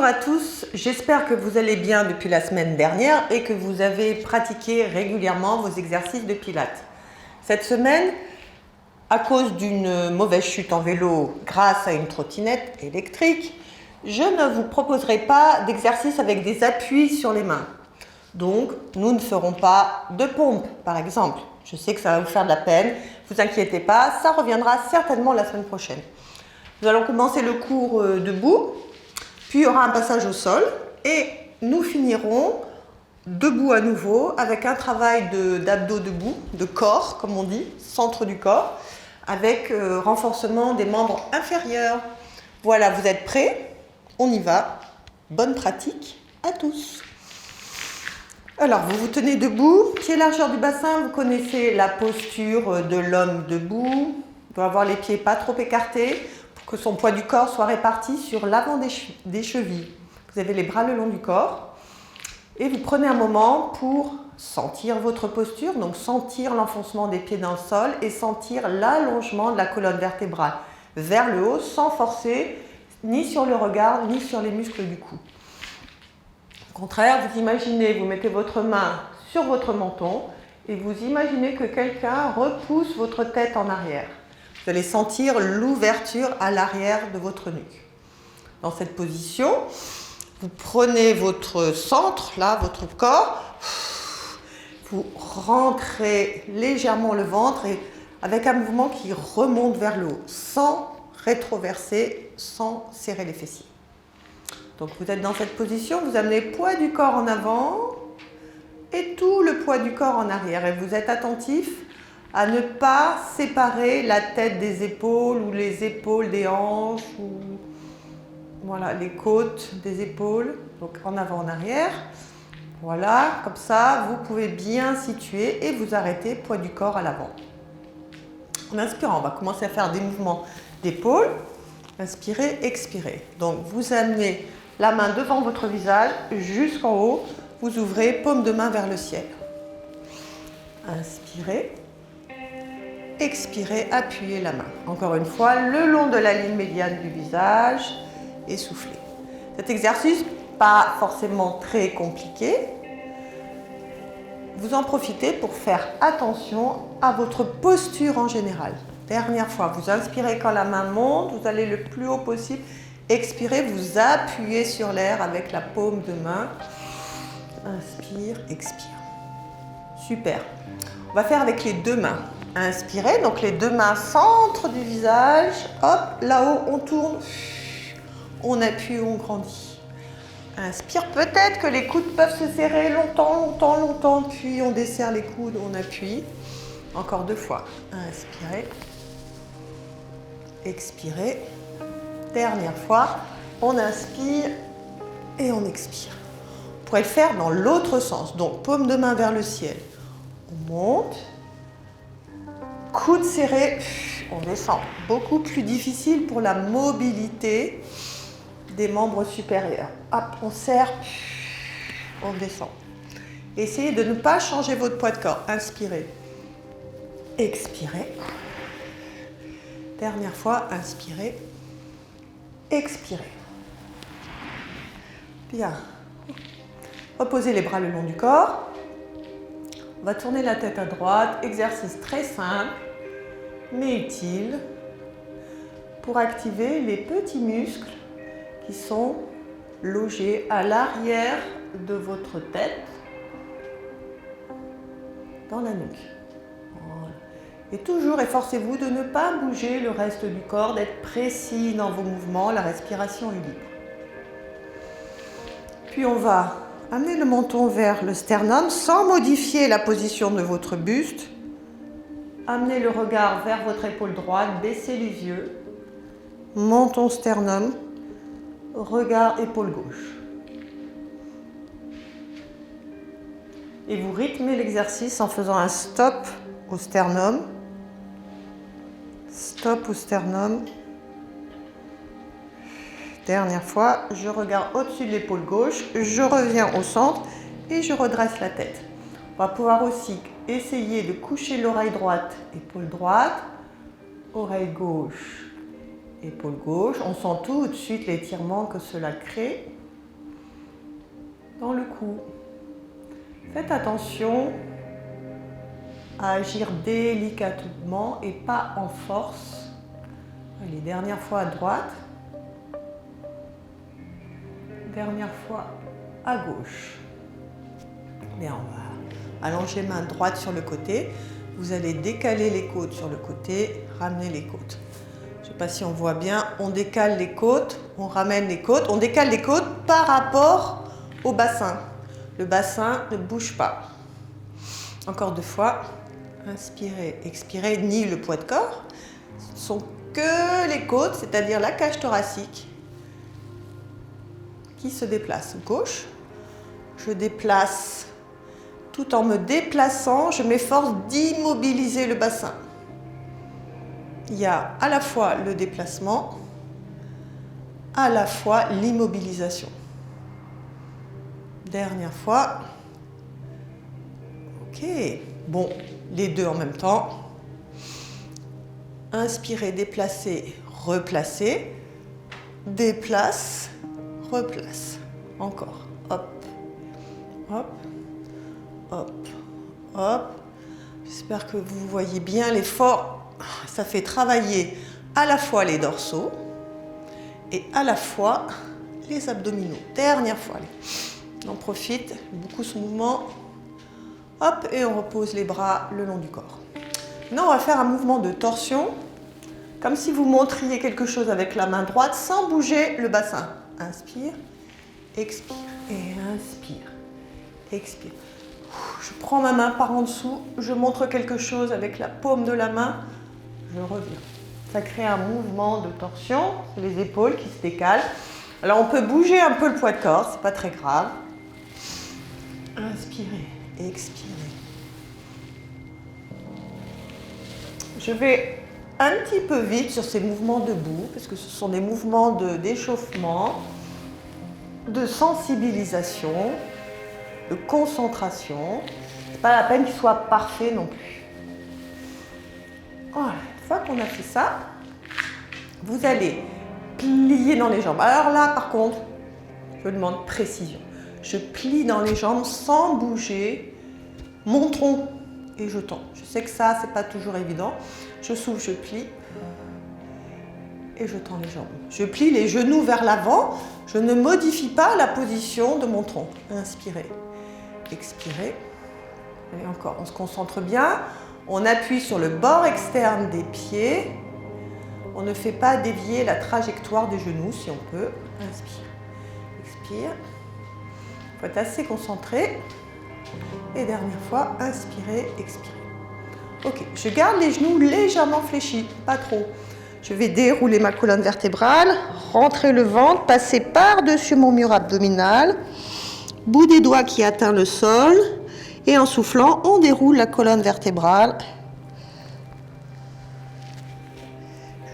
à tous, j'espère que vous allez bien depuis la semaine dernière et que vous avez pratiqué régulièrement vos exercices de pilates. Cette semaine, à cause d'une mauvaise chute en vélo grâce à une trottinette électrique, je ne vous proposerai pas d'exercice avec des appuis sur les mains. Donc, nous ne ferons pas de pompe, par exemple. Je sais que ça va vous faire de la peine, ne vous inquiétez pas, ça reviendra certainement la semaine prochaine. Nous allons commencer le cours debout, puis il y aura un passage au sol et nous finirons debout à nouveau avec un travail d'abdos debout, de corps comme on dit, centre du corps, avec renforcement des membres inférieurs. Voilà, vous êtes prêts? On y va. Bonne pratique à tous. Alors, vous vous tenez debout, pied largeur du bassin, vous connaissez la posture de l'homme debout. Il doit avoir les pieds pas trop écartés pour que son poids du corps soit réparti sur l'avant des chevilles. Vous avez les bras le long du corps et vous prenez un moment pour sentir votre posture, donc sentir l'enfoncement des pieds dans le sol et sentir l'allongement de la colonne vertébrale vers le haut sans forcer ni sur le regard ni sur les muscles du cou. Au contraire, vous imaginez, vous mettez votre main sur votre menton et vous imaginez que quelqu'un repousse votre tête en arrière. Vous allez sentir l'ouverture à l'arrière de votre nuque. Dans cette position, vous prenez votre centre, là, votre corps, vous rentrez légèrement le ventre et avec un mouvement qui remonte vers le haut, sans rétroverser, sans serrer les fessiers. Donc vous êtes dans cette position, vous amenez le poids du corps en avant et tout le poids du corps en arrière. Et vous êtes attentif à ne pas séparer la tête des épaules ou les épaules des hanches ou voilà, les côtes des épaules. Donc en avant, en arrière. Voilà, comme ça, vous pouvez bien situer et vous arrêtez, poids du corps à l'avant. En inspirant, on va commencer à faire des mouvements d'épaule. Inspirez, expirez. Donc vous amenez la main devant votre visage jusqu'en haut. Vous ouvrez, paume de main vers le ciel. Inspirez. Expirez, appuyez la main. Encore une fois, le long de la ligne médiane du visage et soufflez. Cet exercice, pas forcément très compliqué. Vous en profitez pour faire attention à votre posture en général. Dernière fois, vous inspirez quand la main monte, vous allez le plus haut possible. Expirez, vous appuyez sur l'air avec la paume de main. Inspire, expire. Super. On va faire avec les deux mains. Inspirez, donc les deux mains centre du visage. Hop, là-haut, on tourne. On appuie, on grandit. Inspire, peut-être que les coudes peuvent se serrer longtemps, puis on desserre les coudes, on appuie. Encore deux fois. Inspirez. Expirez. Dernière fois, on inspire et on expire. Vous pourrez le faire dans l'autre sens. Donc, paume de main vers le ciel. On monte. Coude serré, on descend. Beaucoup plus difficile pour la mobilité des membres supérieurs. Hop, on serre, on descend. Essayez de ne pas changer votre poids de corps. Inspirez. Expirez. Dernière fois, inspirez. Expirez. Bien. Reposez les bras le long du corps. On va tourner la tête à droite. Exercice très simple, mais utile pour activer les petits muscles qui sont logés à l'arrière de votre tête, dans la nuque. Voilà. Et toujours, efforcez-vous de ne pas bouger le reste du corps, d'être précis dans vos mouvements, la respiration est libre. Puis on va amener le menton vers le sternum sans modifier la position de votre buste. Amenez le regard vers votre épaule droite, baissez les yeux. Menton, sternum, regard, épaule gauche. Et vous rythmez l'exercice en faisant un stop au sternum. Stop au sternum. Dernière fois, je regarde au-dessus de l'épaule gauche, je reviens au centre et je redresse la tête. On va pouvoir aussi essayer de coucher l'oreille droite, épaule droite, oreille gauche, épaule gauche. On sent tout de suite l'étirement que cela crée. dans le cou. Faites attention à agir délicatement et pas en force. Allez, dernière fois à droite. Dernière fois à gauche. Bien, on va allonger main droite sur le côté. Vous allez décaler les côtes sur le côté, ramener les côtes. Je ne sais pas si on voit bien, on décale les côtes, on ramène les côtes, on décale les côtes par rapport au bassin. Le bassin ne bouge pas. Encore 2 fois. Inspirez, expirez, ni le poids de corps. Ce ne sont que les côtes, c'est-à-dire la cage thoracique, qui se déplace. Gauche. Je déplace. Tout en me déplaçant, je m'efforce d'immobiliser le bassin. Il y a à la fois le déplacement, à la fois l'immobilisation. Dernière fois. Ok. Bon, les deux en même temps. Inspirez, déplacez, replacez. Déplace, replace. Encore. Hop, hop, hop, hop. J'espère que vous voyez bien l'effort. Ça fait travailler à la fois les dorsaux et à la fois les abdominaux. Dernière fois. Allez. On profite, beaucoup ce mouvement. Hop, et on repose les bras le long du corps. Maintenant, on va faire un mouvement de torsion, comme si vous montriez quelque chose avec la main droite sans bouger le bassin. Inspire, expire, et inspire, expire. Je prends ma main par en dessous, je montre quelque chose avec la paume de la main, je reviens. Ça crée un mouvement de torsion, c'est les épaules qui se décalent. Alors on peut bouger un peu le poids de corps, c'est pas très grave. Inspirez, expirez. Je vais un petit peu vite sur ces mouvements debout, parce que ce sont des mouvements d'échauffement, de sensibilisation, de concentration. C'est pas la peine qu'il soit parfait non plus. Voilà, une fois qu'on a fait ça, vous allez plier dans les jambes. Alors là, par contre, je demande précision. Je plie dans les jambes sans bouger mon tronc et je tends. Je sais que ça, c'est pas toujours évident. Je souffle, je plie et je tends les jambes. Je plie les genoux vers l'avant. Je ne modifie pas la position de mon tronc. Inspirez, expirez. Et encore, on se concentre bien. On appuie sur le bord externe des pieds. On ne fait pas dévier la trajectoire des genoux si on peut. Inspire, expire. Il faut être assez concentré. Et dernière fois, inspirez, expirez. Ok, je garde les genoux légèrement fléchis, pas trop. Je vais dérouler ma colonne vertébrale, rentrer le ventre, passer par-dessus mon mur abdominal, bout des doigts qui atteint le sol. Et en soufflant, on déroule la colonne vertébrale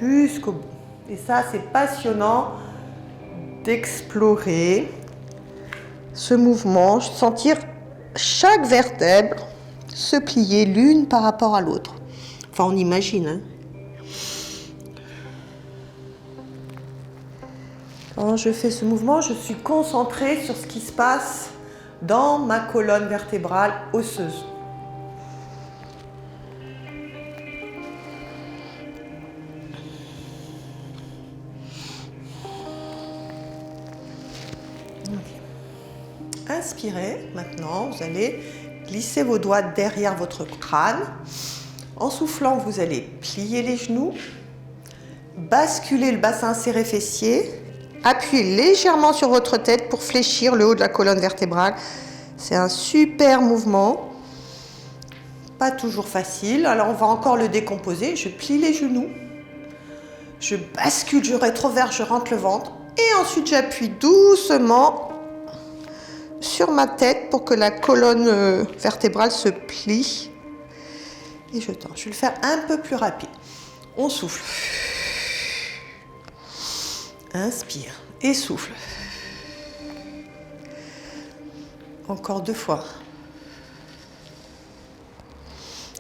jusqu'au bout. Et ça, c'est passionnant d'explorer ce mouvement, sentir chaque vertèbre se plier l'une par rapport à l'autre. Enfin, on imagine. Hein. Quand je fais ce mouvement, je suis concentrée sur ce qui se passe dans ma colonne vertébrale osseuse. Okay. Inspirez, maintenant, vous allez glisser vos doigts derrière votre crâne. En soufflant, vous allez plier les genoux, basculer le bassin serré fessier, appuyez légèrement sur votre tête pour fléchir le haut de la colonne vertébrale. C'est un super mouvement, pas toujours facile. Alors on va encore le décomposer. Je plie les genoux, je bascule, je rétroverse, je rentre le ventre et ensuite j'appuie doucement sur ma tête pour que la colonne vertébrale se plie. Et je tends. Je vais le faire un peu plus rapide. On souffle. Inspire et souffle. Encore 2 fois.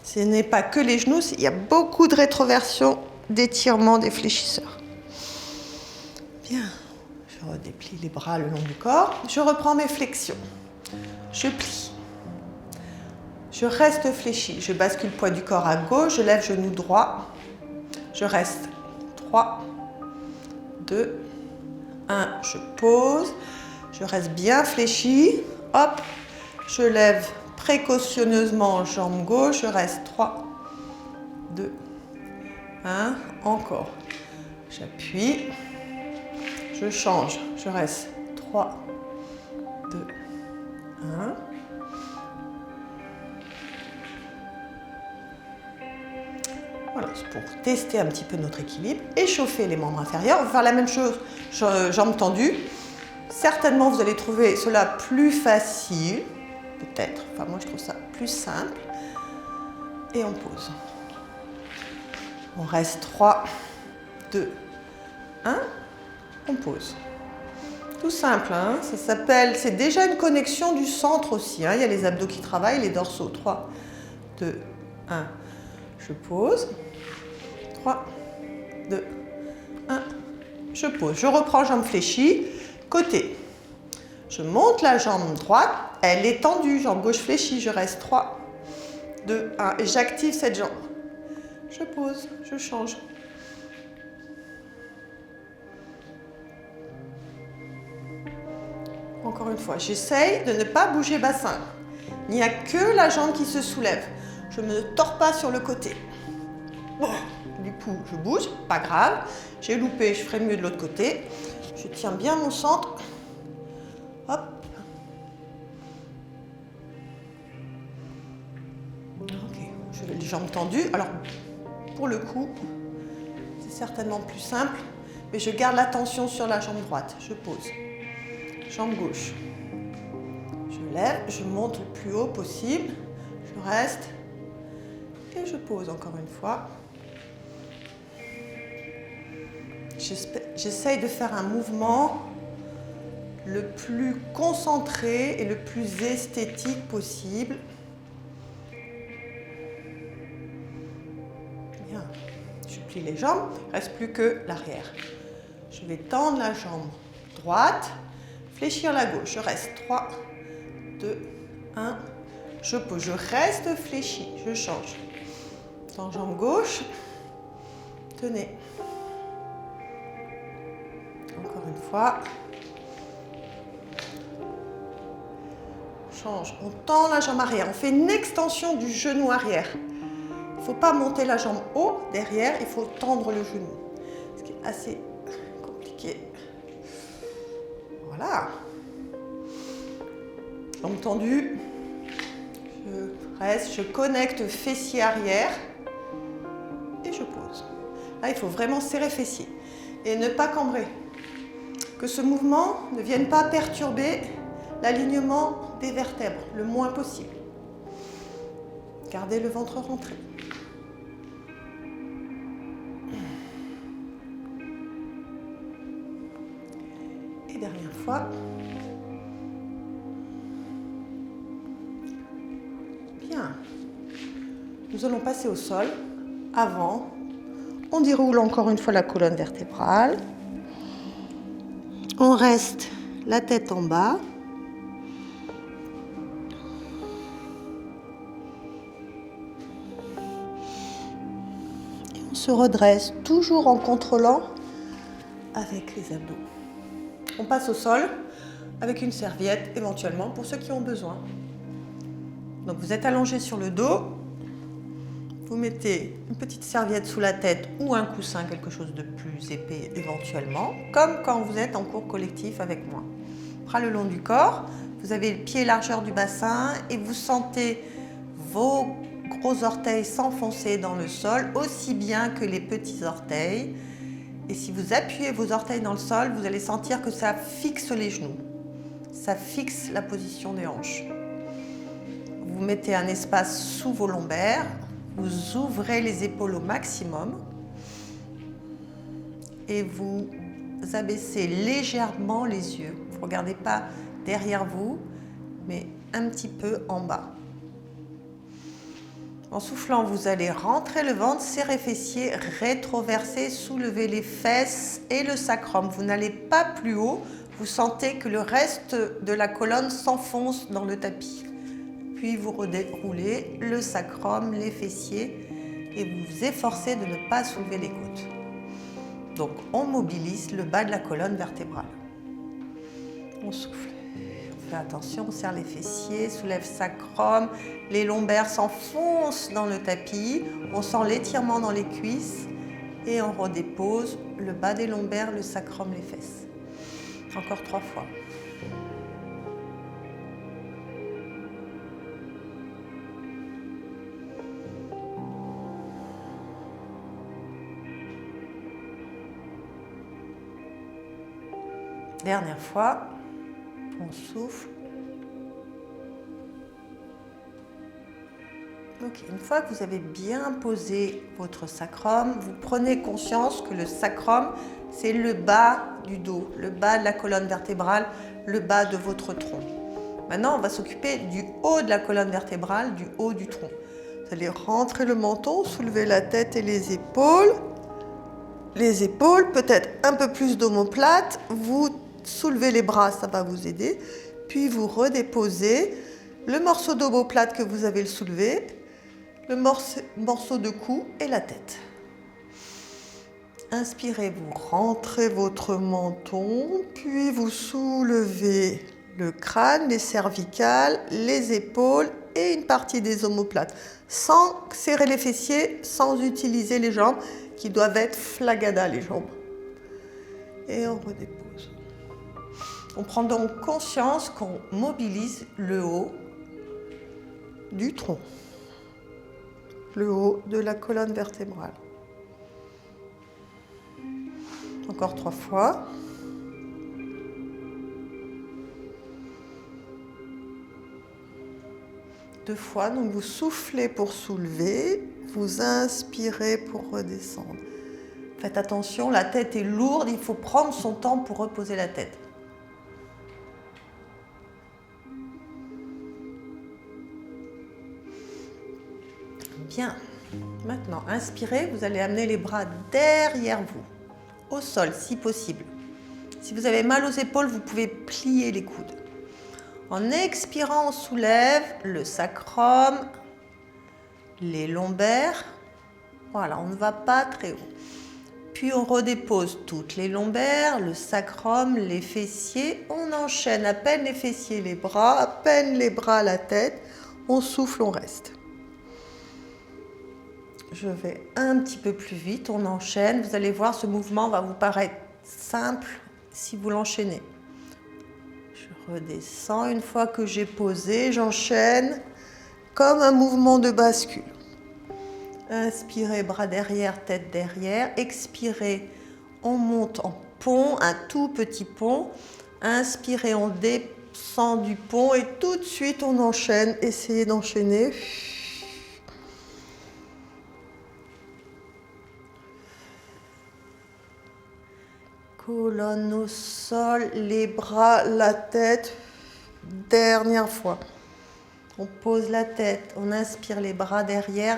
Ce n'est pas que les genoux, il y a beaucoup de rétroversion, d'étirement des fléchisseurs. Bien, je Je redéplie les bras le long du corps. Je reprends mes flexions. Je plie. Je reste fléchi. Je bascule le poids du corps à gauche. Je lève genou droit. Je reste. 3, 2, 1. Je pose. Je reste bien fléchi. Hop. Je lève précautionneusement jambe gauche. Je reste. 3, 2, 1. Encore. J'appuie. Je change. Je reste. 3, 2, 1. Voilà, c'est pour tester un petit peu notre équilibre. Échauffer les membres inférieurs. On va faire la même chose, jambes tendues. Certainement, vous allez trouver cela plus facile. Peut-être. Enfin, moi, je trouve ça plus simple. Et on pose. On reste 3, 2, 1. On pose. Tout simple, hein, ça s'appelle, c'est déjà une connexion du centre aussi. Hein. Il y a les abdos qui travaillent, les dorsaux. 3, 2, 1. Je pose. 3, 2, 1. Je pose. Je reprends jambe fléchie. Côté. Je monte la jambe droite. Elle est tendue. Jambe gauche fléchie. Je reste. 3, 2, 1. Et j'active cette jambe. Je pose. Je change. Encore une fois, j'essaye de ne pas bouger bassin. Il n'y a que la jambe qui se soulève. Je ne me tords pas sur le côté. Bon, du coup, je bouge, pas grave. J'ai loupé, je ferai mieux de l'autre côté. Je tiens bien mon centre. Hop. Ok, je vais les jambes tendues. Alors, pour le coup, c'est certainement plus simple, mais je garde l'attention sur la jambe droite. Je pose. Jambe gauche. Je lève, je monte le plus haut possible. Je reste. Et je pose encore une fois. J'essaye de faire un mouvement le plus concentré et le plus esthétique possible. Bien. Je plie les jambes, il ne reste plus que l'arrière. Je vais tendre la jambe droite, fléchir la gauche. Je reste. 3, 2, 1. Je pose. Je reste fléchi. Je change. Tends jambe gauche. Tenez. Encore une fois. Change. On tend la jambe arrière. On fait une extension du genou arrière. Il ne faut pas monter la jambe haut derrière. Il faut tendre le genou. Ce qui est assez compliqué. Voilà. Jambe tendue. Je reste. Je connecte fessier arrière. Et je pose. Là, il faut vraiment serrer fessier. Et ne pas cambrer. Que ce mouvement ne vienne pas perturber l'alignement des vertèbres le moins possible. Gardez le ventre rentré. Et dernière fois. Bien. Nous allons passer au sol. Avant, on déroule encore une fois la colonne vertébrale. On reste la tête en bas. Et on se redresse toujours en contrôlant avec les abdos. On passe au sol avec une serviette éventuellement pour ceux qui ont besoin. Donc vous êtes allongé sur le dos. Vous mettez une petite serviette sous la tête ou un coussin, quelque chose de plus épais éventuellement, comme quand vous êtes en cours collectif avec moi. Bras le long du corps, vous avez le pied largeur du bassin et vous sentez vos gros orteils s'enfoncer dans le sol aussi bien que les petits orteils. Et si vous appuyez vos orteils dans le sol, vous allez sentir que ça fixe les genoux. Ça fixe la position des hanches. Vous mettez un espace sous vos lombaires. Vous ouvrez les épaules au maximum et vous abaissez légèrement les yeux. Vous ne regardez pas derrière vous, mais un petit peu en bas. En soufflant, vous allez rentrer le ventre, serrer fessiers, rétroverser, soulever les fesses et le sacrum. Vous n'allez pas plus haut, vous sentez que le reste de la colonne s'enfonce dans le tapis. Puis vous redéroulez le sacrum, les fessiers et vous vous efforcez de ne pas soulever les côtes. Donc on mobilise le bas de la colonne vertébrale. On souffle. On fait attention, on serre les fessiers, soulève sacrum, les lombaires s'enfoncent dans le tapis, on sent l'étirement dans les cuisses et on redépose le bas des lombaires, le sacrum, les fesses. Encore 3 fois. Dernière fois, on souffle. Ok, une fois que vous avez bien posé votre sacrum, vous prenez conscience que le sacrum, c'est le bas du dos, le bas de la colonne vertébrale, le bas de votre tronc. Maintenant, on va s'occuper du haut de la colonne vertébrale, du haut du tronc. Vous allez rentrer le menton, soulever la tête et les épaules. Les épaules, peut-être un peu plus d'omoplate. Vous soulevez les bras, ça va vous aider. Puis vous redéposez le morceau d'omoplate que vous avez soulevé, le morceau de cou et la tête. Inspirez, vous rentrez votre menton, puis vous soulevez le crâne, les cervicales, les épaules et une partie des omoplates, sans serrer les fessiers, sans utiliser les jambes qui doivent être flagada, les jambes. Et on redépose. On prend donc conscience qu'on mobilise le haut du tronc, le haut de la colonne vertébrale. Encore 3 fois. Deux fois, donc vous soufflez pour soulever, vous inspirez pour redescendre. Faites attention, la tête est lourde, il faut prendre son temps pour reposer la tête. Bien, maintenant, inspirez, vous allez amener les bras derrière vous, au sol si possible. Si vous avez mal aux épaules, vous pouvez plier les coudes. En expirant, on soulève le sacrum, les lombaires. Voilà, on ne va pas très haut. Puis on redépose toutes les lombaires, le sacrum, les fessiers. On enchaîne à peine les fessiers, les bras, à peine les bras, la tête. On souffle, on reste. Je vais un petit peu plus vite, on enchaîne. Vous allez voir, ce mouvement va vous paraître simple si vous l'enchaînez. Je redescends, une fois que j'ai posé, j'enchaîne comme un mouvement de bascule. Inspirez, bras derrière, tête derrière. Expirez, on monte en pont, un tout petit pont. Inspirez, on descend du pont et tout de suite on enchaîne. Essayez d'enchaîner. Colonne au sol, les bras, la tête. Dernière fois. On pose la tête, on inspire les bras derrière.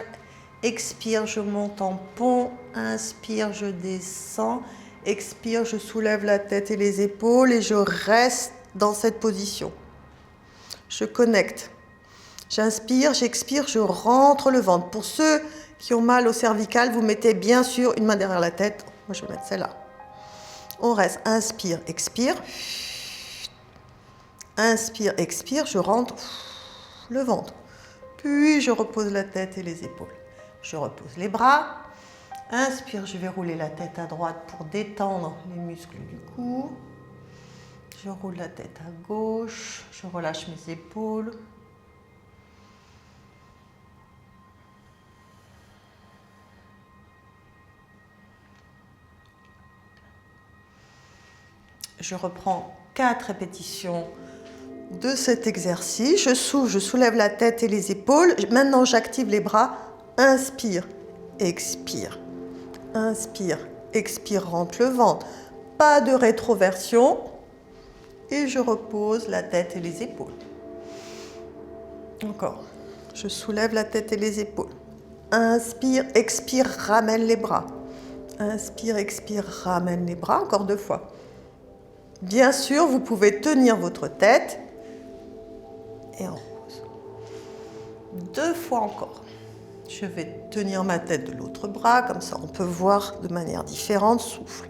Expire, je monte en pont. Inspire, je descends. Expire, je soulève la tête et les épaules et je reste dans cette position. Je connecte. J'inspire, j'expire, je rentre le ventre. Pour ceux qui ont mal au cervical, vous mettez bien sûr une main derrière la tête. Moi, je vais mettre celle-là. On reste, inspire, expire. Inspire, expire, je rentre le ventre. Puis je repose la tête et les épaules. Je repose les bras. Inspire, je vais rouler la tête à droite pour détendre les muscles du cou. Je roule la tête à gauche. Je relâche mes épaules. Je reprends 4 répétitions de cet exercice. Je souffle, je soulève la tête et les épaules. Maintenant, j'active les bras. Inspire, expire. Inspire, expire, rentre le ventre. Pas de rétroversion. Et je repose la tête et les épaules. Encore. Je soulève la tête et les épaules. Inspire, expire, ramène les bras. Inspire, expire, ramène les bras. Encore 2 fois. Bien sûr, vous pouvez tenir votre tête et on repose. 2 fois encore. Je vais tenir ma tête de l'autre bras, comme ça on peut voir de manière différente. Souffle.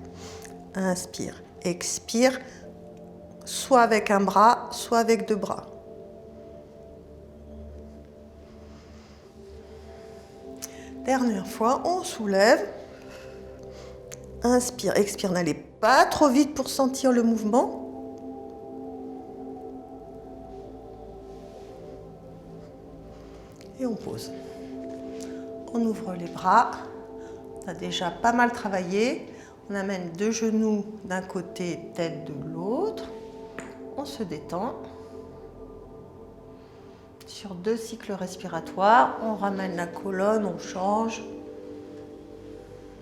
Inspire, expire, soit avec un bras, soit avec 2 bras. Dernière fois, on soulève. Inspire, expire, n'allez pas trop vite pour sentir le mouvement. Et on pose. On ouvre les bras. On a déjà pas mal travaillé. On amène 2 genoux d'un côté, tête de l'autre. On se détend. Sur 2 cycles respiratoires, on ramène la colonne, on change.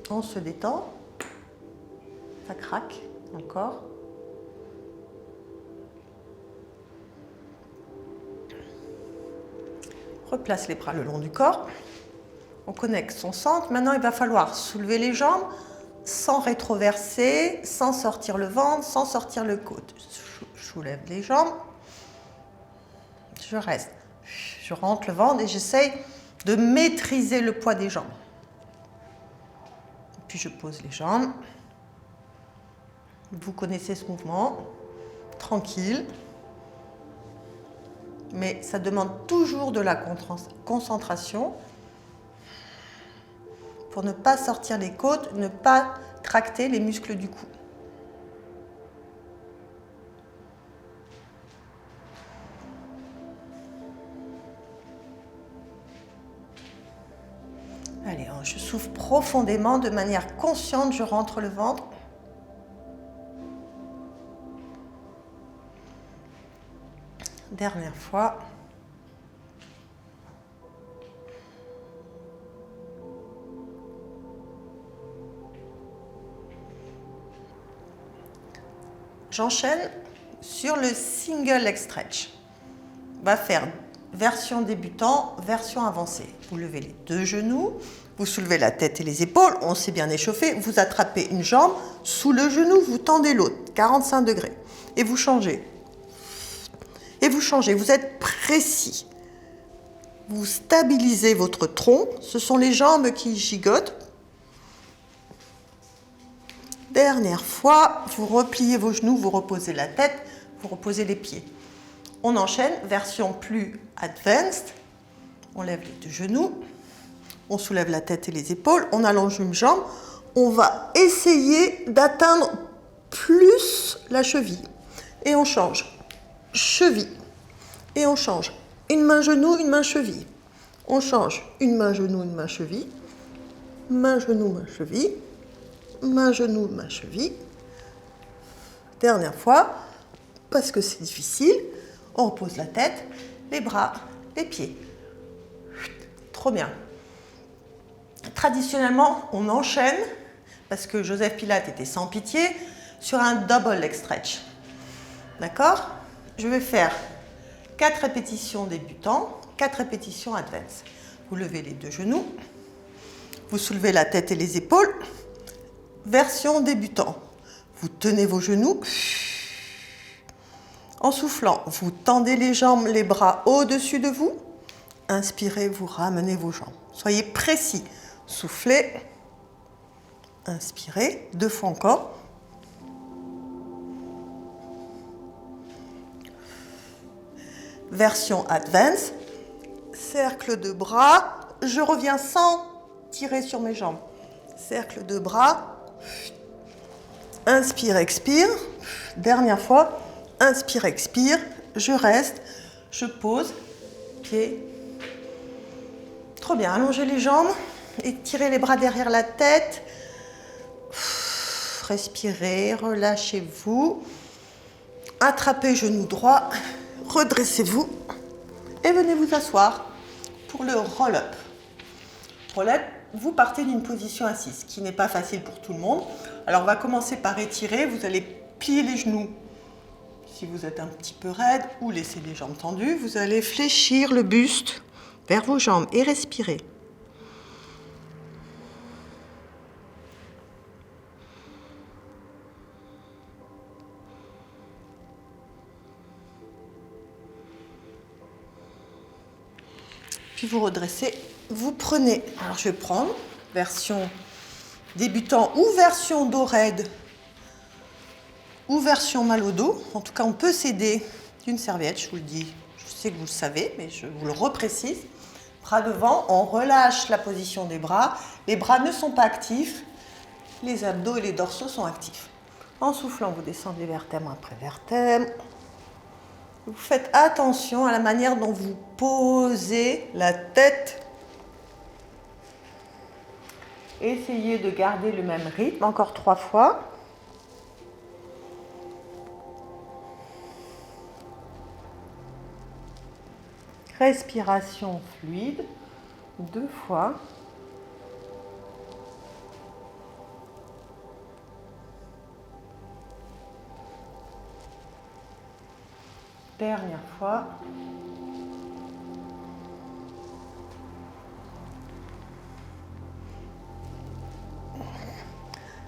On se détend. Ça craque encore. Replace les bras le long du corps. On connecte son centre. Maintenant, il va falloir soulever les jambes sans rétroverser, sans sortir le ventre, sans sortir le coude. Je soulève les jambes. Je reste. Je rentre le ventre et j'essaye de maîtriser le poids des jambes. Puis je pose les jambes. Vous connaissez ce mouvement. Tranquille. Mais ça demande toujours de la concentration pour ne pas sortir les côtes, ne pas tracter les muscles du cou. Allez, je souffle profondément de manière consciente, je rentre le ventre. Dernière fois. J'enchaîne sur le single leg stretch. On va faire version débutant, version avancée. Vous levez les 2 genoux, vous soulevez la tête et les épaules, on s'est bien échauffé, vous attrapez une jambe sous le genou, vous tendez l'autre, 45 degrés. Et vous changez. Et vous changez, vous êtes précis. Vous stabilisez votre tronc, ce sont les jambes qui gigotent. Dernière fois, vous repliez vos genoux, vous reposez la tête, vous reposez les pieds. On enchaîne, version plus advanced. On lève les 2 genoux, on soulève la tête et les épaules, on allonge une jambe. On va essayer d'atteindre plus la cheville. Et on change. Cheville. Et on change. Une main genou, une main cheville. On change. Une main genou, une main cheville. Main genou, main cheville. Main genou, main cheville. Dernière fois, parce que c'est difficile, on repose la tête, les bras, les pieds. Trop bien. Traditionnellement, on enchaîne, parce que Joseph Pilates était sans pitié, sur un double leg stretch. D'accord? Je vais faire 4 répétitions débutants, 4 répétitions advanced. Vous levez les 2 genoux, vous soulevez la tête et les épaules. Version débutant. Vous tenez vos genoux. En soufflant, vous tendez les jambes, les bras au-dessus de vous. Inspirez, vous ramenez vos jambes. Soyez précis. Soufflez. Inspirez. 2 fois encore. Version advance. Cercle de bras. Je reviens sans tirer sur mes jambes. Cercle de bras. Inspire, expire. Dernière fois. Inspire, expire. Je reste. Je pose. Pied. Trop bien. Allongez les jambes. Étirez les bras derrière la tête. Respirez. Relâchez-vous. Attrapez genou droit. Redressez-vous. Et venez vous asseoir pour le roll-up. Roll-up. Vous partez d'une position assise, qui n'est pas facile pour tout le monde. Alors, on va commencer par étirer. Vous allez plier les genoux si vous êtes un petit peu raide ou laisser les jambes tendues. Vous allez fléchir le buste vers vos jambes et respirer. Puis vous redressez, vous prenez. Alors je vais prendre version débutant ou version dos raide ou version mal au dos. En tout cas, on peut s'aider d'une serviette, je vous le dis. Je sais que vous le savez, mais je vous le reprécise. Bras devant, on relâche la position des bras. Les bras ne sont pas actifs. Les abdos et les dorsaux sont actifs. En soufflant, vous descendez vertèbre après vertèbre. Vous faites attention à la manière dont vous posez la tête. Essayez de garder le même rythme, encore 3 fois. Respiration fluide, 2 fois. Dernière fois.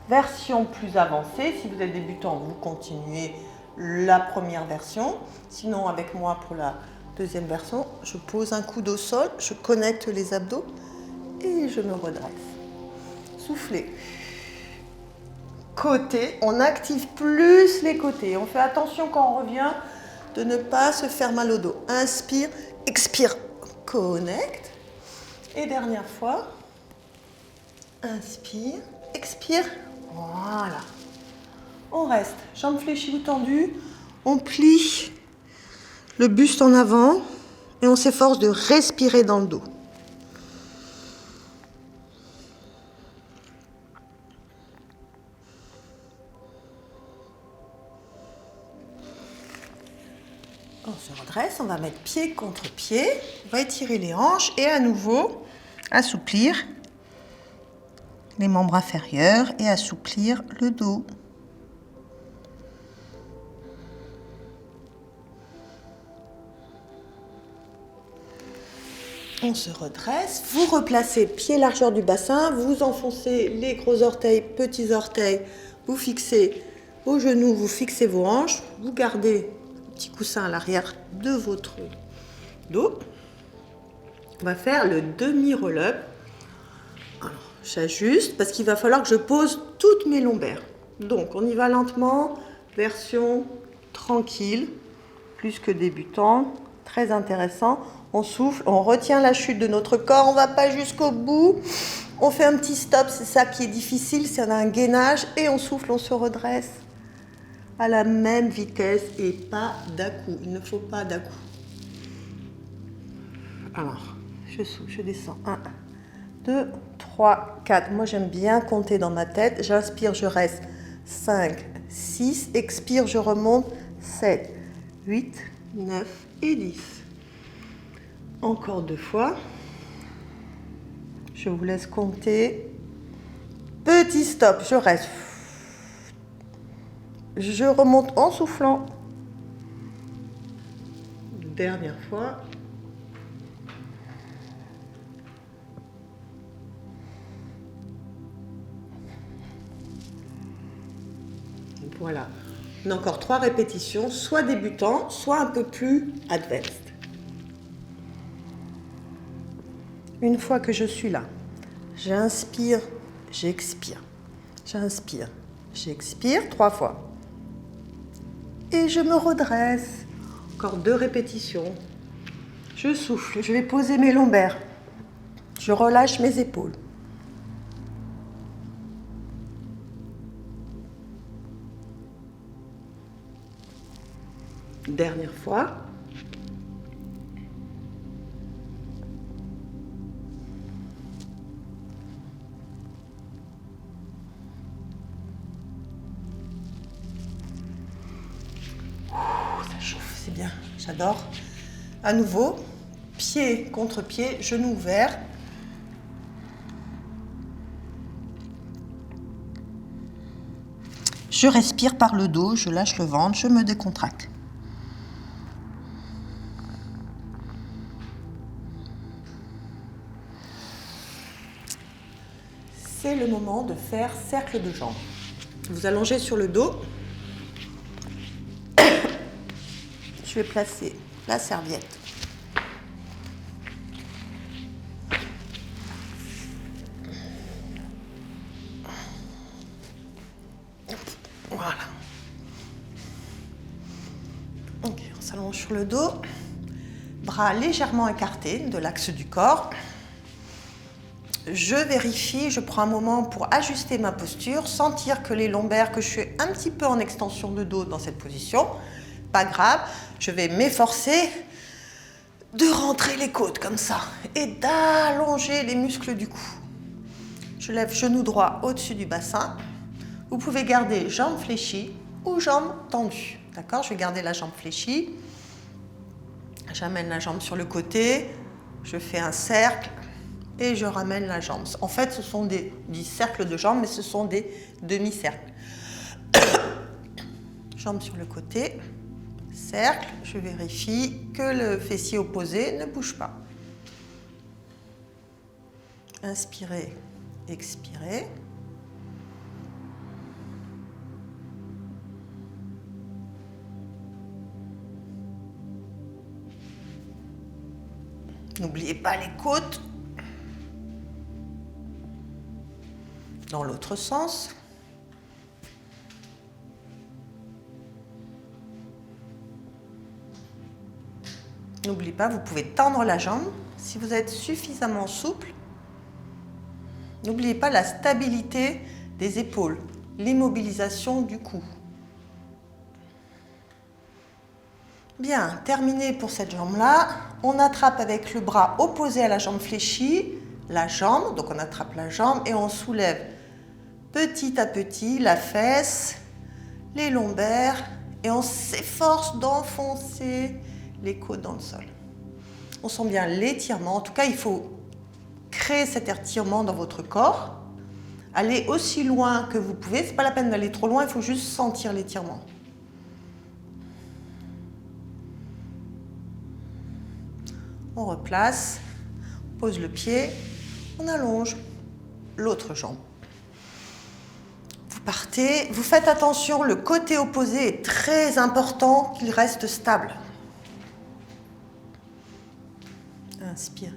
Version plus avancée, si vous êtes débutant, vous continuez la première version. Sinon, avec moi pour la deuxième version, je pose un coude au sol, je connecte les abdos et je me redresse. Soufflez. Côté, on active plus les côtés. On fait attention quand on revient de ne pas se faire mal au dos. Inspire, expire, connecte. Et dernière fois. Inspire, expire. Voilà. On reste. Jambes fléchies ou tendues. On plie le buste en avant et on s'efforce de respirer dans le dos. On se redresse, on va mettre pied contre pied, on va étirer les hanches et à nouveau assouplir les membres inférieurs et assouplir le dos. On se redresse, vous replacez pied largeur du bassin, vous enfoncez les gros orteils, petits orteils, vous fixez vos genoux, vous fixez vos hanches, vous gardez petit coussin à l'arrière de votre dos. On va faire le demi-roll-up. Alors, j'ajuste parce qu'il va falloir que je pose toutes mes lombaires. Donc, on y va lentement, version tranquille, plus que débutant, très intéressant. On souffle, on retient la chute de notre corps, on ne va pas jusqu'au bout. On fait un petit stop, c'est ça qui est difficile, c'est un gainage et on souffle, on se redresse à la même vitesse et pas d'à-coup. Il ne faut pas d'à-coup. Alors, je souffle, je descends. 1, 2, 3, 4. Moi, j'aime bien compter dans ma tête. J'inspire, je reste. 5, 6. Expire, je remonte. 7, 8, 9 et 10. Encore 2 fois. Je vous laisse compter. Petit stop, je reste. Je remonte en soufflant. Dernière fois. Voilà. On a encore 3 répétitions, soit débutant, soit un peu plus advanced. Une fois que je suis là, j'inspire, j'expire. J'inspire, j'expire 3 fois. Et je me redresse. Encore 2 répétitions. Je souffle, je vais poser mes lombaires. Je relâche mes épaules. Dernière fois. Ça chauffe, c'est bien, j'adore. À nouveau, pied contre pied, genou ouvert. Je respire par le dos, je lâche le ventre, je me décontracte. C'est le moment de faire cercle de jambes. Vous allongez sur le dos. Je vais placer la serviette sur le dos, bras légèrement écartés de l'axe du corps. Je vérifie, je prends un moment pour ajuster ma posture, sentir que les lombaires, que je suis un petit peu en extension de dos dans cette position. Pas grave, je vais m'efforcer de rentrer les côtes comme ça et d'allonger les muscles du cou. Je lève genou droit au-dessus du bassin. Vous pouvez garder jambes fléchies ou jambes tendues. D'accord? Je vais garder la jambe fléchie. J'amène la jambe sur le côté. Je fais un cercle et je ramène la jambe. En fait, ce sont des cercles de jambes, mais ce sont des demi-cercles. Jambe sur le côté. Cercle. Je vérifie que le fessier opposé ne bouge pas. Inspirez, expirez. N'oubliez pas les côtes. Dans l'autre sens. N'oubliez pas, vous pouvez tendre la jambe si vous êtes suffisamment souple. N'oubliez pas la stabilité des épaules, l'immobilisation du cou. Bien, terminé pour cette jambe-là. On attrape avec le bras opposé à la jambe fléchie, la jambe, donc on attrape la jambe et on soulève petit à petit la fesse, les lombaires et on s'efforce d'enfoncer les côtes dans le sol. On sent bien l'étirement. En tout cas, il faut créer cet étirement dans votre corps. Allez aussi loin que vous pouvez. Ce n'est pas la peine d'aller trop loin, il faut juste sentir l'étirement. On replace, on pose le pied, on allonge l'autre jambe. Vous partez, vous faites attention, le côté opposé est très important qu'il reste stable. Inspirez,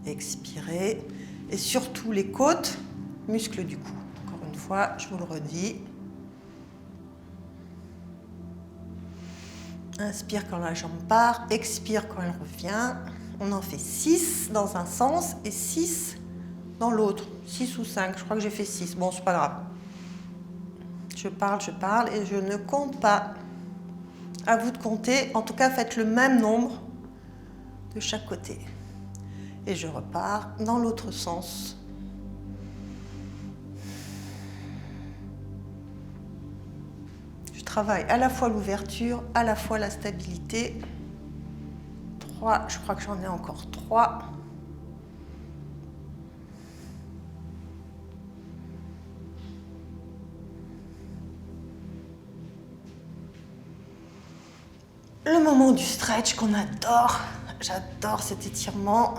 expirez et surtout les côtes, muscles du cou. Encore une fois, je vous le redis. Inspire quand la jambe part, expire quand elle revient. On en fait 6 dans un sens et 6 dans l'autre. 6 ou 5, je crois que j'ai fait 6. Bon, c'est pas grave. Je parle et je ne compte pas. À vous de compter. En tout cas, faites le même nombre de chaque côté. Et je repars dans l'autre sens. Je travaille à la fois l'ouverture, à la fois la stabilité. 3, je crois que j'en ai encore 3. Le moment du stretch qu'on adore. J'adore cet étirement.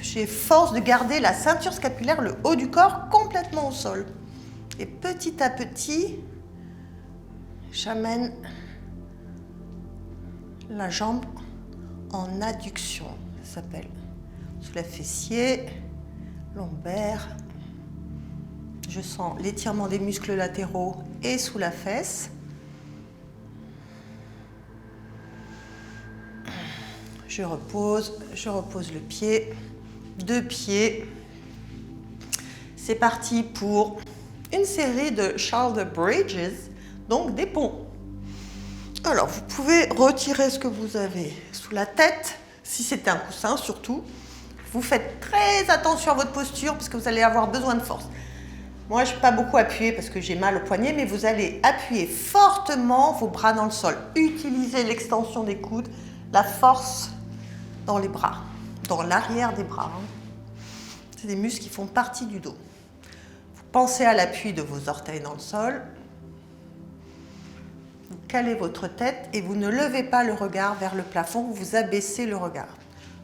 J'efforce de garder la ceinture scapulaire, le haut du corps, complètement au sol. Et petit à petit, j'amène la jambe en adduction. Ça s'appelle soulève fessier, lombaire. Je sens l'étirement des muscles latéraux et sous la fesse. Je repose le pied, 2 pieds. C'est parti pour une série de shoulder bridges, donc des ponts. Alors, vous pouvez retirer ce que vous avez sous la tête, si c'est un coussin surtout. Vous faites très attention à votre posture parce que vous allez avoir besoin de force. Moi, je ne vais pas beaucoup appuyer parce que j'ai mal au poignet, mais vous allez appuyer fortement vos bras dans le sol. Utilisez l'extension des coudes, la force dans les bras, dans l'arrière des bras. C'est des muscles qui font partie du dos. Vous pensez à l'appui de vos orteils dans le sol. Vous calez votre tête et vous ne levez pas le regard vers le plafond, vous abaissez le regard.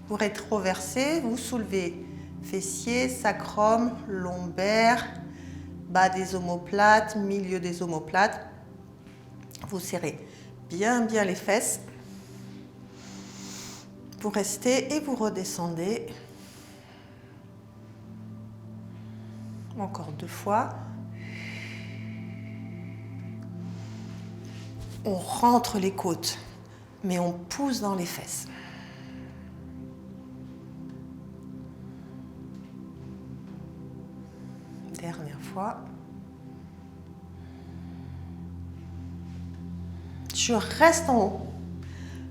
Vous rétroversez, vous soulevez fessiers, sacrum, lombaire, bas des omoplates, milieu des omoplates. Vous serrez bien les fesses. Vous restez et vous redescendez. Encore 2 fois. On rentre les côtes. mais on pousse dans les fesses. Dernière fois. Je reste en haut.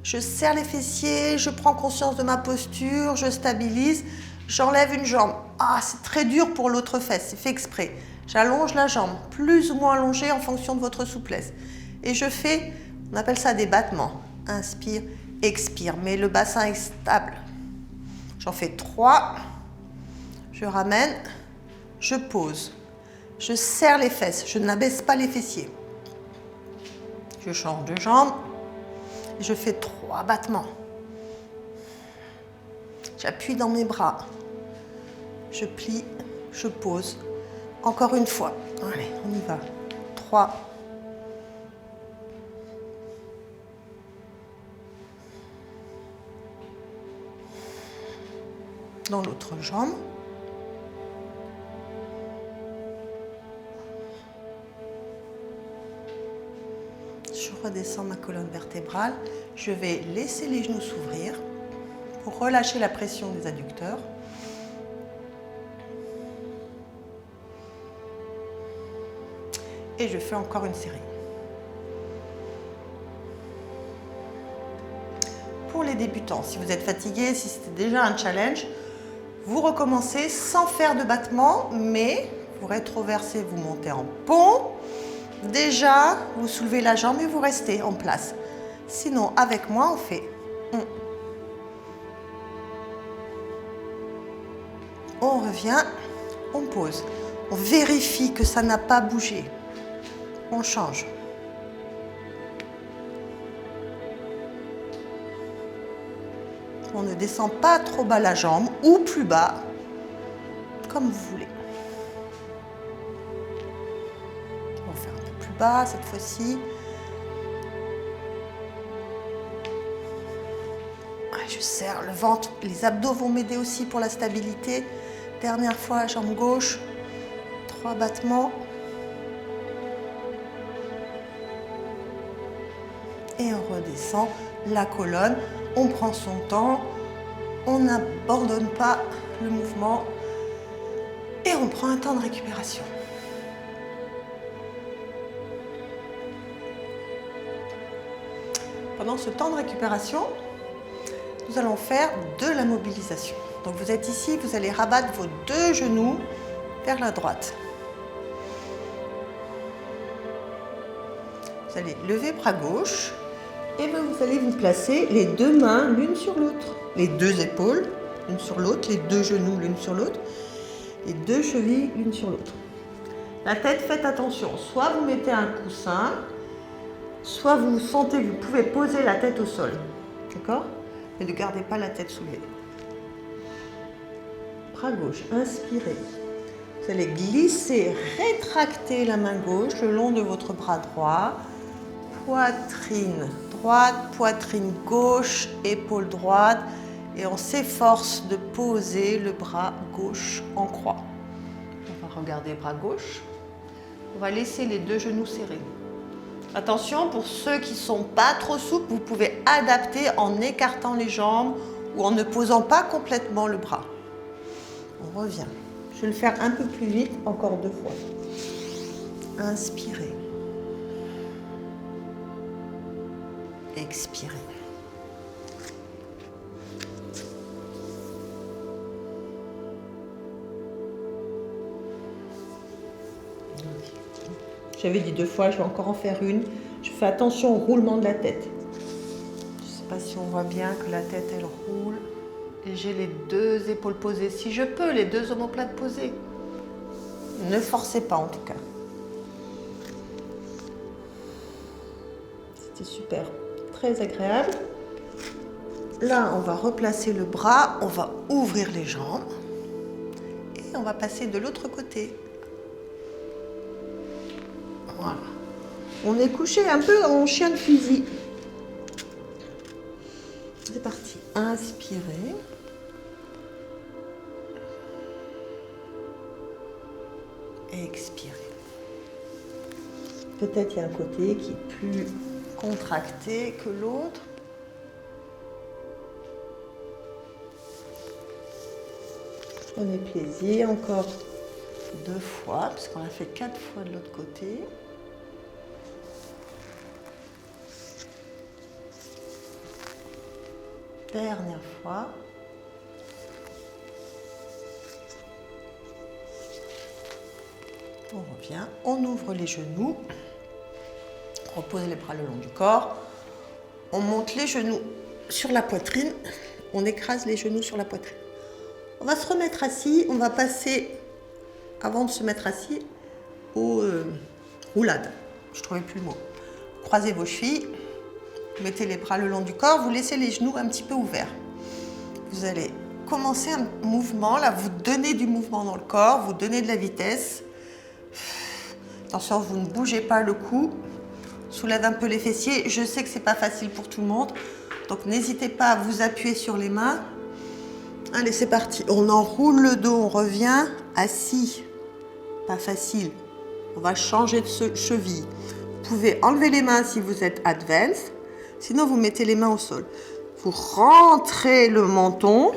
Je serre les fessiers, je prends conscience de ma posture, je stabilise, j'enlève une jambe. Ah, c'est très dur pour l'autre fesse, c'est fait exprès. J'allonge la jambe, plus ou moins allongée en fonction de votre souplesse. Et je fais, on appelle ça des battements. Inspire, expire, mais le bassin est stable. J'en fais 3. Je ramène, je pose. Je serre les fesses, je n'abaisse pas les fessiers. Je change de jambe. Je fais 3 battements. J'appuie dans mes bras. Je plie, je pose. Encore une fois. Allez, on y va. 3. Dans l'autre jambe. Je redescends ma colonne vertébrale. Je vais laisser les genoux s'ouvrir pour relâcher la pression des adducteurs. Et je fais encore une série. Pour les débutants, si vous êtes fatigué, si c'était déjà un challenge, vous recommencez sans faire de battement, mais vous rétroversez, vous montez en pont. Déjà, vous soulevez la jambe et vous restez en place. Sinon, avec moi, on fait 1. On revient, on pose. On vérifie que ça n'a pas bougé. On change. On ne descend pas trop bas la jambe ou plus bas, comme vous voulez. On va faire un peu plus bas cette fois-ci. Je serre le ventre, les abdos vont m'aider aussi pour la stabilité. Dernière fois, jambe gauche, 3 battements. Et on redescend la colonne, on prend son temps, on n'abandonne pas le mouvement et on prend un temps de récupération. Pendant ce temps de récupération, nous allons faire de la mobilisation. Donc vous êtes ici, vous allez rabattre vos 2 genoux vers la droite. Vous allez lever bras gauche et bien vous allez vous placer les 2 mains l'une sur l'autre. Les 2 épaules l'une sur l'autre, les 2 genoux l'une sur l'autre, les 2 chevilles l'une sur l'autre. La tête, faites attention, soit vous mettez un coussin, soit vous sentez que vous pouvez poser la tête au sol. D'accord ? Mais ne gardez pas la tête soulevée. Bras gauche, inspirez. Vous allez glisser, rétracter la main gauche le long de votre bras droit. Poitrine droite, poitrine gauche, épaule droite. Et on s'efforce de poser le bras gauche en croix. On va regarder bras gauche. On va laisser les 2 genoux serrés. Attention, pour ceux qui ne sont pas trop souples, vous pouvez adapter en écartant les jambes ou en ne posant pas complètement le bras. On revient. Je vais le faire un peu plus vite, encore 2 fois. Inspirez. Expirez. J'avais dit 2 fois, je vais encore en faire une. Je fais attention au roulement de la tête. Je ne sais pas si on voit bien que la tête, elle roule. Et j'ai les 2 épaules posées. Si je peux, les 2 omoplates posées. Ne forcez pas en tout cas. C'était super, très agréable. Là, on va replacer le bras, on va ouvrir les jambes. Et on va passer de l'autre côté. Voilà. On est couché un peu en chien de fusil. C'est parti. Inspirez. Expirez. Peut-être il y a un côté qui est plus contracté que l'autre. Prenez plaisir, encore 2 fois, parce qu'on a fait 4 fois de l'autre côté. Dernière fois. On revient, on ouvre les genoux, on repose les bras le long du corps, on monte les genoux sur la poitrine, on écrase les genoux sur la poitrine. On va se remettre assis, on va passer, avant de se mettre assis, aux roulades. Je ne trouvais plus le mot. Croisez vos chevilles, mettez les bras le long du corps, vous laissez les genoux un petit peu ouverts. Vous allez commencer un mouvement, là vous donnez du mouvement dans le corps, vous donnez de la vitesse. Attention, vous ne bougez pas le cou, soulève un peu les fessiers. Je sais que ce n'est pas facile pour tout le monde, donc n'hésitez pas à vous appuyer sur les mains. Allez, c'est parti. On enroule le dos, on revient assis. Pas facile. On va changer de cheville. Vous pouvez enlever les mains si vous êtes advanced, sinon vous mettez les mains au sol. Vous rentrez le menton,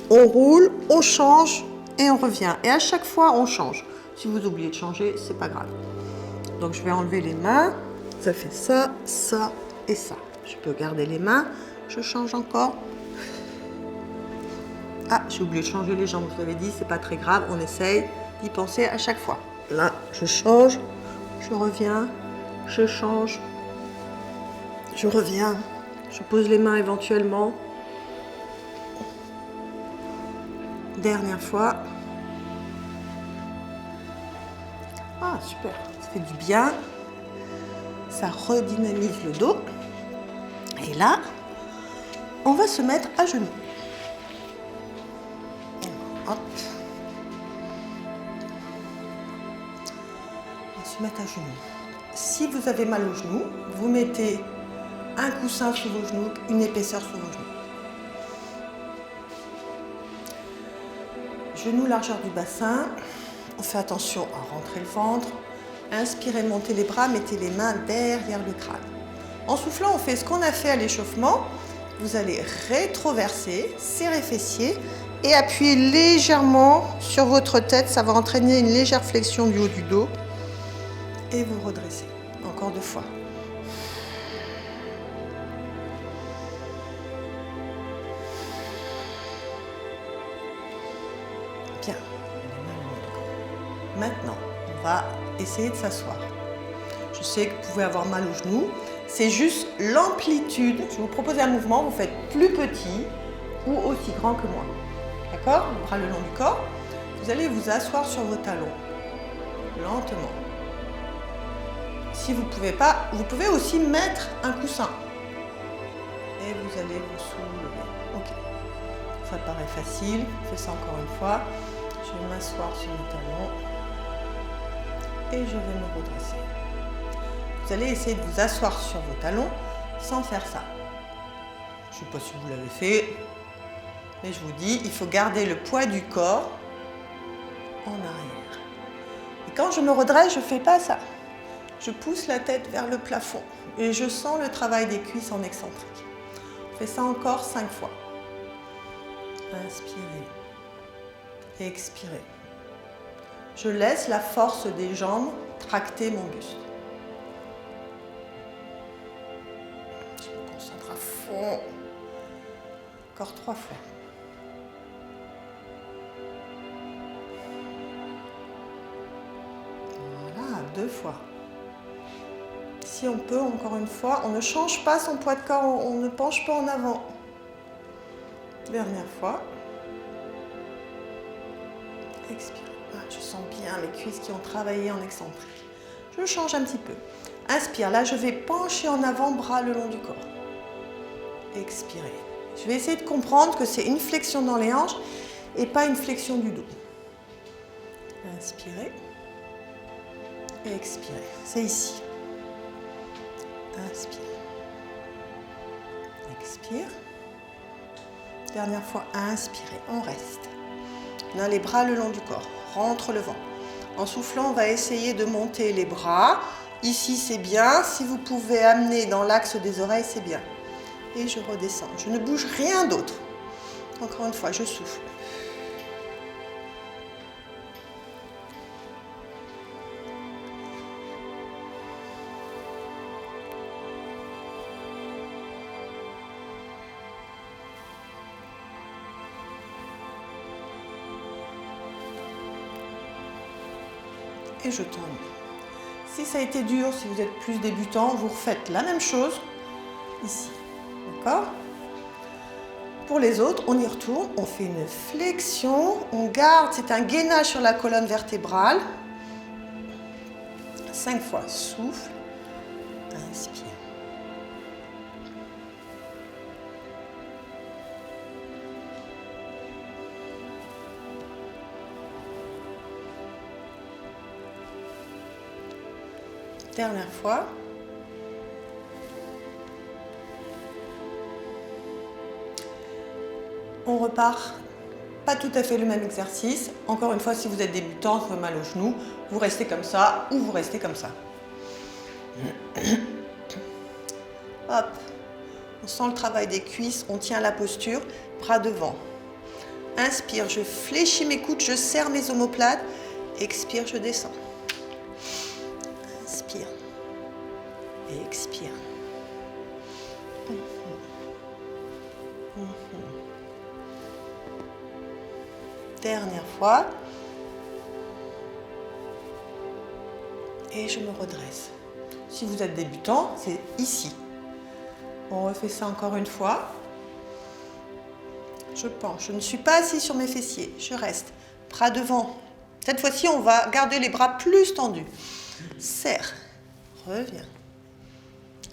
on roule, on change et on revient. Et à chaque fois, on change. Si vous oubliez de changer, c'est pas grave. Donc je vais enlever les mains. Ça fait ça, ça et ça. Je peux garder les mains. Je change encore. Ah, j'ai oublié de changer les jambes. Vous avez dit, c'est pas très grave. On essaye d'y penser à chaque fois. Là, je change. Je reviens. Je change. Je reviens. Je pose les mains éventuellement. Dernière fois. Ah, super, ça fait du bien. Ça redynamise le dos. Et là, on va se mettre à genoux. Hop. On va se mettre à genoux. Si vous avez mal aux genoux, vous mettez un coussin sous vos genoux, une épaisseur sous vos genoux. Genoux, largeur du bassin. On fait attention à rentrer le ventre. Inspirez, montez les bras, mettez les mains derrière le crâne. En soufflant, on fait ce qu'on a fait à l'échauffement. Vous allez rétroverser, serrer fessiers et appuyer légèrement sur votre tête. Ça va entraîner une légère flexion du haut du dos. Et vous redressez. Encore 2 fois. Bien. Maintenant, on va essayer de s'asseoir. Je sais que vous pouvez avoir mal aux genoux. C'est juste l'amplitude. Je vais vous proposer un mouvement. Vous faites plus petit ou aussi grand que moi. D'accord? Le bras le long du corps. Vous allez vous asseoir sur vos talons. Lentement. Si vous ne pouvez pas, vous pouvez aussi mettre un coussin. Et vous allez vous soulever. Ok. Ça paraît facile. Je fais ça encore une fois. Je vais m'asseoir sur mes talons. Et je vais me redresser. Vous allez essayer de vous asseoir sur vos talons sans faire ça. Je ne sais pas si vous l'avez fait, mais je vous dis, il faut garder le poids du corps en arrière. Et quand je me redresse, je ne fais pas ça. Je pousse la tête vers le plafond et je sens le travail des cuisses en excentrique. On fait ça encore 5 fois. Inspirez. Expirez. Je laisse la force des jambes tracter mon buste. Je me concentre à fond. Encore 3 fois. Voilà, 2 fois. Si on peut, encore une fois, on ne change pas son poids de corps, on ne penche pas en avant. Dernière fois. Expire. Ah, je sens bien mes cuisses qui ont travaillé en excentrique. Je change un petit peu. Inspire. Là, je vais pencher en avant, bras le long du corps. Expirez. Je vais essayer de comprendre que c'est une flexion dans les hanches et pas une flexion du dos. Inspirez. Et expirez. C'est ici. Inspire. Expire. Dernière fois, inspirez. On reste. On a les bras le long du corps. Rentre le ventre. En soufflant, on va essayer de monter les bras. Ici, c'est bien. Si vous pouvez amener dans l'axe des oreilles, c'est bien. Et je redescends. Je ne bouge rien d'autre. Encore une fois, je souffle. et je tombe. Si ça a été dur, si vous êtes plus débutant, vous refaites la même chose ici. D'accord? Pour les autres, on y retourne, on fait une flexion, on garde, c'est un gainage sur la colonne vertébrale. 5 fois, souffle, inspire. Dernière fois. On repart, pas tout à fait le même exercice. Encore une fois, si vous êtes débutant, vous avez mal au genou, vous restez comme ça ou vous restez comme ça. Hop, on sent le travail des cuisses, on tient la posture, bras devant. Inspire, je fléchis mes coudes, je serre mes omoplates. Expire, je descends. Inspire. Et expire. Dernière fois. Et je me redresse. Si vous êtes débutant, c'est ici. On refait ça encore une fois. Je penche. Je ne suis pas assis sur mes fessiers. Je reste. Bras devant. Cette fois-ci, on va garder les bras plus tendus. Serre. Reviens.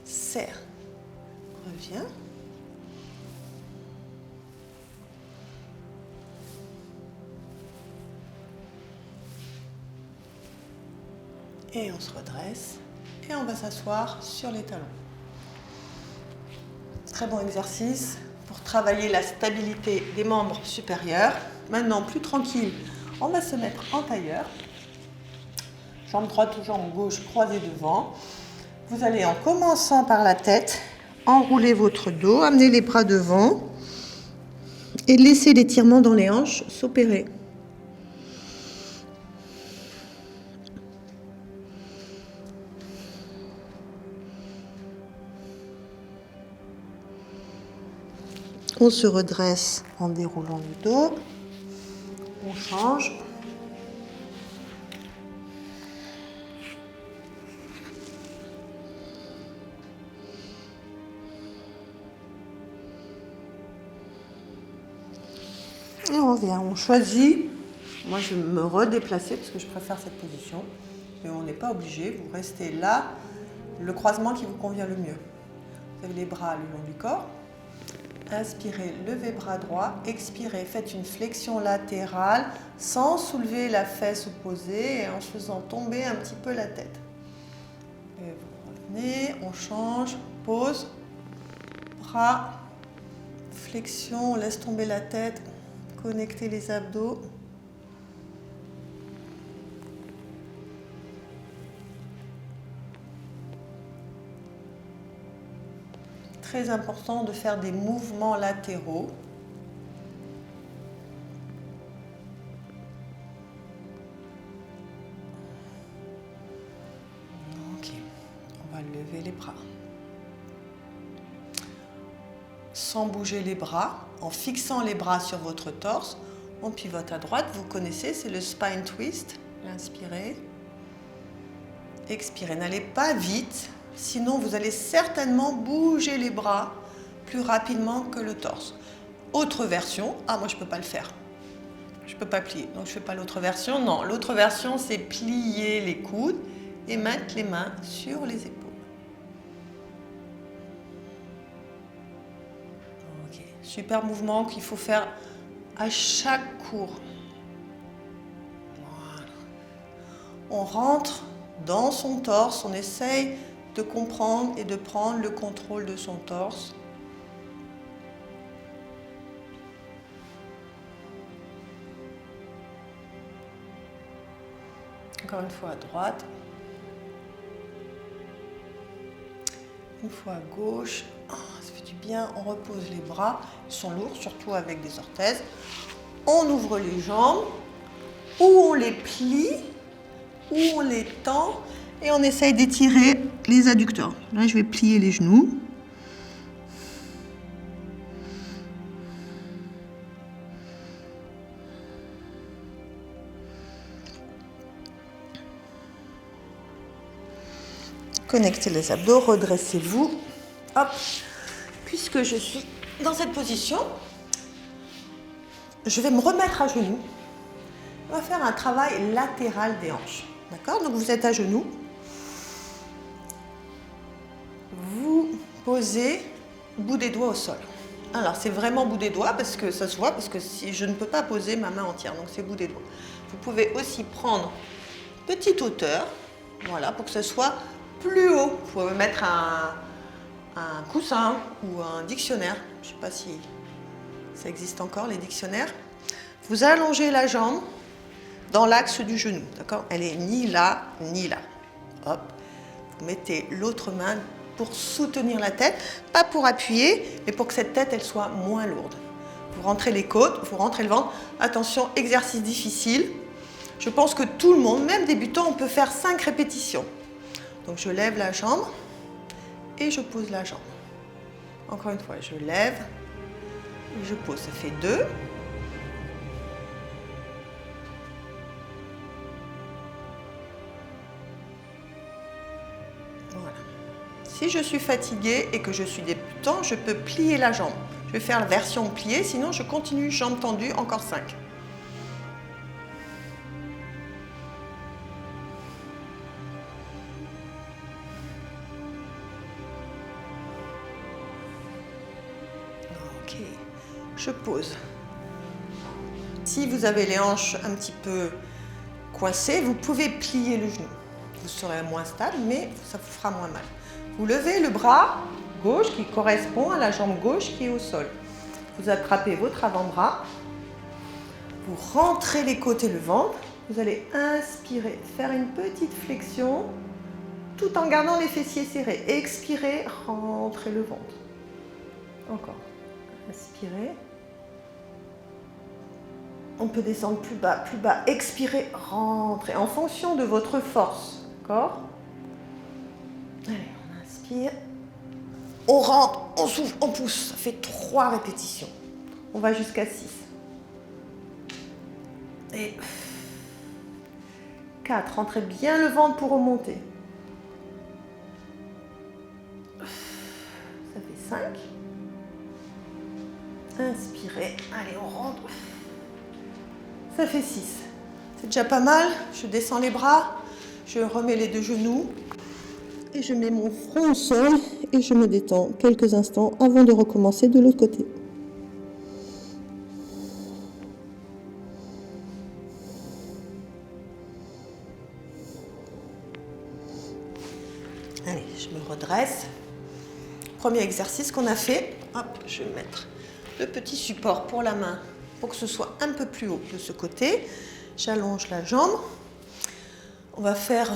Serre. Reviens. Et on se redresse. Et on va s'asseoir sur les talons. Très bon exercice pour travailler la stabilité des membres supérieurs. Maintenant, plus tranquille, on va se mettre en tailleur. Jambe droite ou jambe gauche croisée devant. Vous allez, en commençant par la tête, enrouler votre dos, amener les bras devant et laisser l'étirement dans les hanches s'opérer. On se redresse en déroulant le dos. On change. Et on revient. On choisit. Moi, je vais me redéplacer parce que je préfère cette position. Mais on n'est pas obligé. Vous restez là, le croisement qui vous convient le mieux. Vous avez les bras le long du corps. Inspirez, levez bras droit. Expirez, faites une flexion latérale sans soulever la fesse opposée et en faisant tomber un petit peu la tête. Et vous revenez, on change, pause, bras, flexion, on laisse tomber la tête, connectez les abdos. Très important de faire des mouvements latéraux. Ok, on va lever les bras. Sans bouger les bras, en fixant les bras sur votre torse, on pivote à droite. Vous connaissez, c'est le spine twist. Inspirez. Expirez. N'allez pas vite. Sinon, vous allez certainement bouger les bras plus rapidement que le torse. Autre version. Ah, moi, je ne peux pas le faire. Je ne peux pas plier. Donc, je ne fais pas l'autre version. Non, l'autre version, c'est plier les coudes et mettre les mains sur les épaules. Ok. Super mouvement qu'il faut faire à chaque cours. Voilà. On rentre dans son torse. On essaye de comprendre et de prendre le contrôle de son torse. Encore une fois à droite. Une fois à gauche. Oh, ça fait du bien. On repose les bras. Ils sont lourds, surtout avec des orthèses. On ouvre les jambes. Ou on les plie. Ou on les tend. Et on essaye d'étirer les adducteurs. Là, je vais plier les genoux. connectez les abdos, redressez-vous. Hop, puisque je suis dans cette position, je vais me remettre à genoux. On va faire un travail latéral des hanches. D'accord? Donc vous êtes à genoux. Vous posez le bout des doigts au sol. Alors c'est vraiment bout des doigts parce que ça se voit, parce que si je ne peux pas poser ma main entière, donc c'est bout des doigts. Vous pouvez aussi prendre petite hauteur, voilà, pour que ce soit plus haut. Vous pouvez mettre un coussin ou un dictionnaire. Je ne sais pas si ça existe encore, les dictionnaires. Vous allongez la jambe dans l'axe du genou, d'accord? Elle est ni là, ni là. Hop. Vous mettez l'autre main pour soutenir la tête, pas pour appuyer, mais pour que cette tête, elle soit moins lourde. Vous rentrez les côtes, vous rentrez le ventre. Attention, exercice difficile. Je pense que tout le monde, même débutant, on peut faire 5 répétitions. Donc je lève la jambe et je pose la jambe. Encore une fois, je lève et je pose. Ça fait 2. Voilà. Si je suis fatiguée et que je suis débutant, je peux plier la jambe. Je vais faire la version pliée, sinon je continue, jambe tendue, encore 5. Ok, je pose. Si vous avez les hanches un petit peu coincées, vous pouvez plier le genou. Vous serez moins stable, mais ça vous fera moins mal. Vous levez le bras gauche qui correspond à la jambe gauche qui est au sol. Vous attrapez votre avant-bras. Vous rentrez les côtes et le ventre. Vous allez inspirer, faire une petite flexion tout en gardant les fessiers serrés. Expirez, rentrez le ventre. Encore. Inspirez. On peut descendre plus bas, expirez, rentrez, en fonction de votre force, d'accord? Allez, on inspire, on rentre, on souffle, on pousse, ça fait 3 répétitions. On va jusqu'à 6. Et 4, rentrez bien le ventre pour remonter. Ça fait 5. Inspirez, allez, on rentre. Ça fait 6. C'est déjà pas mal. Je descends les bras, je remets les 2 genoux et je mets mon front au sol et je me détends quelques instants avant de recommencer de l'autre côté. Allez, je me redresse. Premier exercice qu'on a fait. Hop, je vais mettre le petit support pour la main pour que ce soit un peu plus haut de ce côté. J'allonge la jambe. On va faire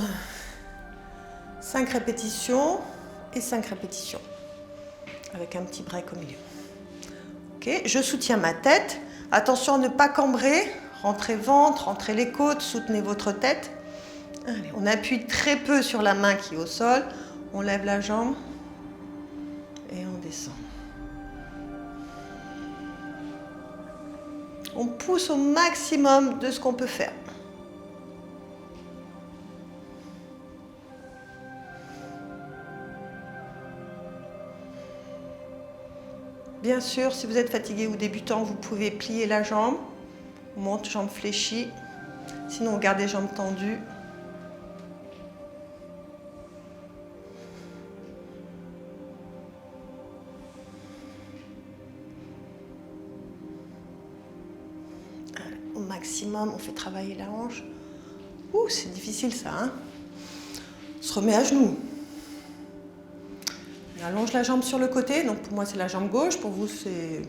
5 répétitions et 5 répétitions avec un petit break au milieu. Ok, je soutiens ma tête. Attention à ne pas cambrer. Rentrez ventre, rentrez les côtes, soutenez votre tête. Allez, on appuie très peu sur la main qui est au sol. On lève la jambe et on descend. On pousse au maximum de ce qu'on peut faire. Bien sûr, si vous êtes fatigué ou débutant, vous pouvez plier la jambe. On monte, jambe fléchie. Sinon, gardez jambes tendues. Au maximum, on fait travailler la hanche. Ouh, c'est difficile ça, hein? On se remet à genoux. On allonge la jambe sur le côté. Donc pour moi, c'est la jambe gauche. Pour vous, c'est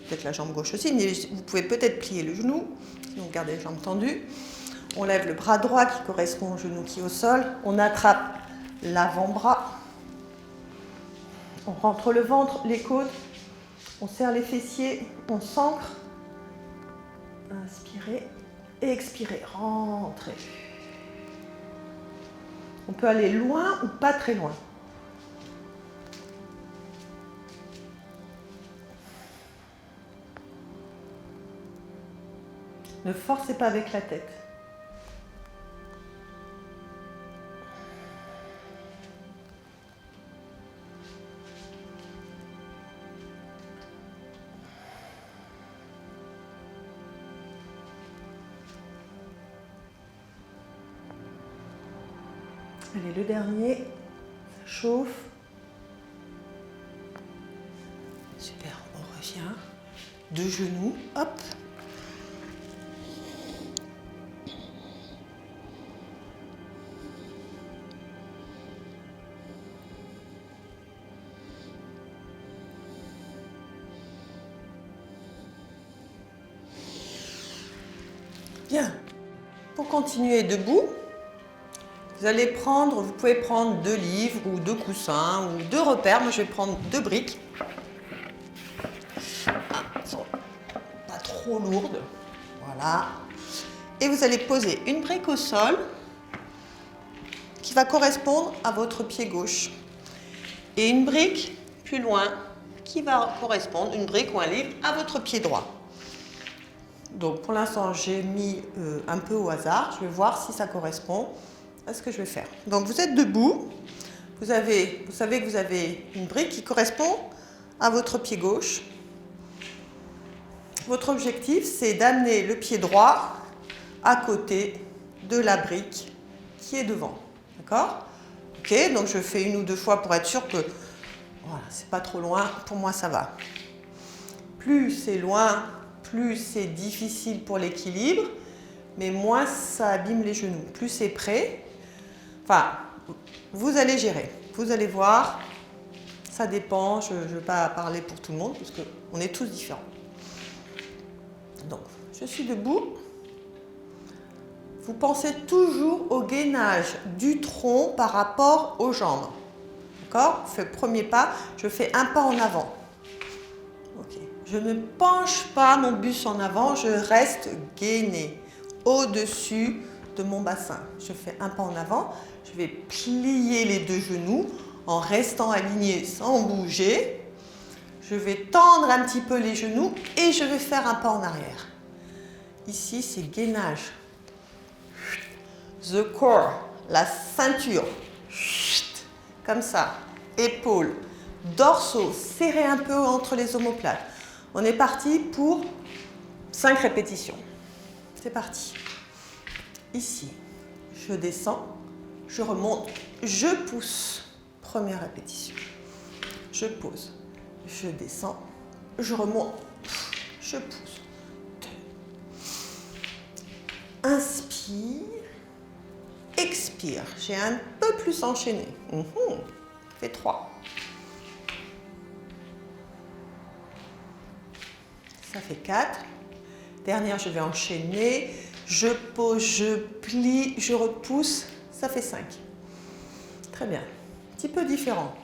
peut-être la jambe gauche aussi. Mais vous pouvez peut-être plier le genou. Donc gardez les jambes tendues. On lève le bras droit qui correspond au genou qui est au sol. On attrape l'avant-bras. On rentre le ventre, les côtes. On serre les fessiers. On s'ancre. Inspirez et expirez, rentrez. On peut aller loin ou pas très loin. Ne forcez pas avec la tête. Allez, le dernier, ça chauffe. Super, on revient. Deux genoux, hop. Bien. Pour continuer debout, vous pouvez prendre 2 livres ou 2 coussins ou 2 repères. Moi, je vais prendre 2 briques. Elles ne sont pas trop lourdes. Voilà. Et vous allez poser une brique au sol qui va correspondre à votre pied gauche. Et une brique plus loin qui va correspondre, une brique ou un livre, à votre pied droit. Donc pour l'instant, j'ai mis un peu au hasard. Je vais voir si ça correspond à ce que je vais faire. Donc vous êtes debout. Vous savez que vous avez une brique qui correspond à votre pied gauche. Votre objectif, c'est d'amener le pied droit à côté de la brique qui est devant. D'accord? Ok, donc je fais 1 ou 2 fois pour être sûr que voilà, c'est pas trop loin. Pour moi, ça va. Plus c'est loin, plus c'est difficile pour l'équilibre, mais moins ça abîme les genoux. Plus c'est près, enfin, vous allez gérer. Vous allez voir, ça dépend, je ne vais pas parler pour tout le monde, parce qu'on est tous différents. Donc, je suis debout. Vous pensez toujours au gainage du tronc par rapport aux jambes. D'accord? Je fais le premier pas, je fais un pas en avant. Ok. Je ne penche pas mon buste en avant, je reste gainée au-dessus de mon bassin. Je fais un pas en avant, je vais plier les 2 genoux en restant aligné sans bouger. Je vais tendre un petit peu les genoux et je vais faire un pas en arrière. Ici, c'est gainage. The core, la ceinture. Comme ça. Épaules, dorsaux, serrez un peu entre les omoplates. On est parti pour 5 répétitions. C'est parti. Ici, je descends, je remonte, je pousse. Première répétition. Je pose, je descends, je remonte, je pousse. 2. Inspire, expire. J'ai un peu plus enchaîné. Fait 3. Ça fait 4. Dernière, je vais enchaîner. Je pose, je plie, je repousse. Ça fait 5. Très bien. Un petit peu différent.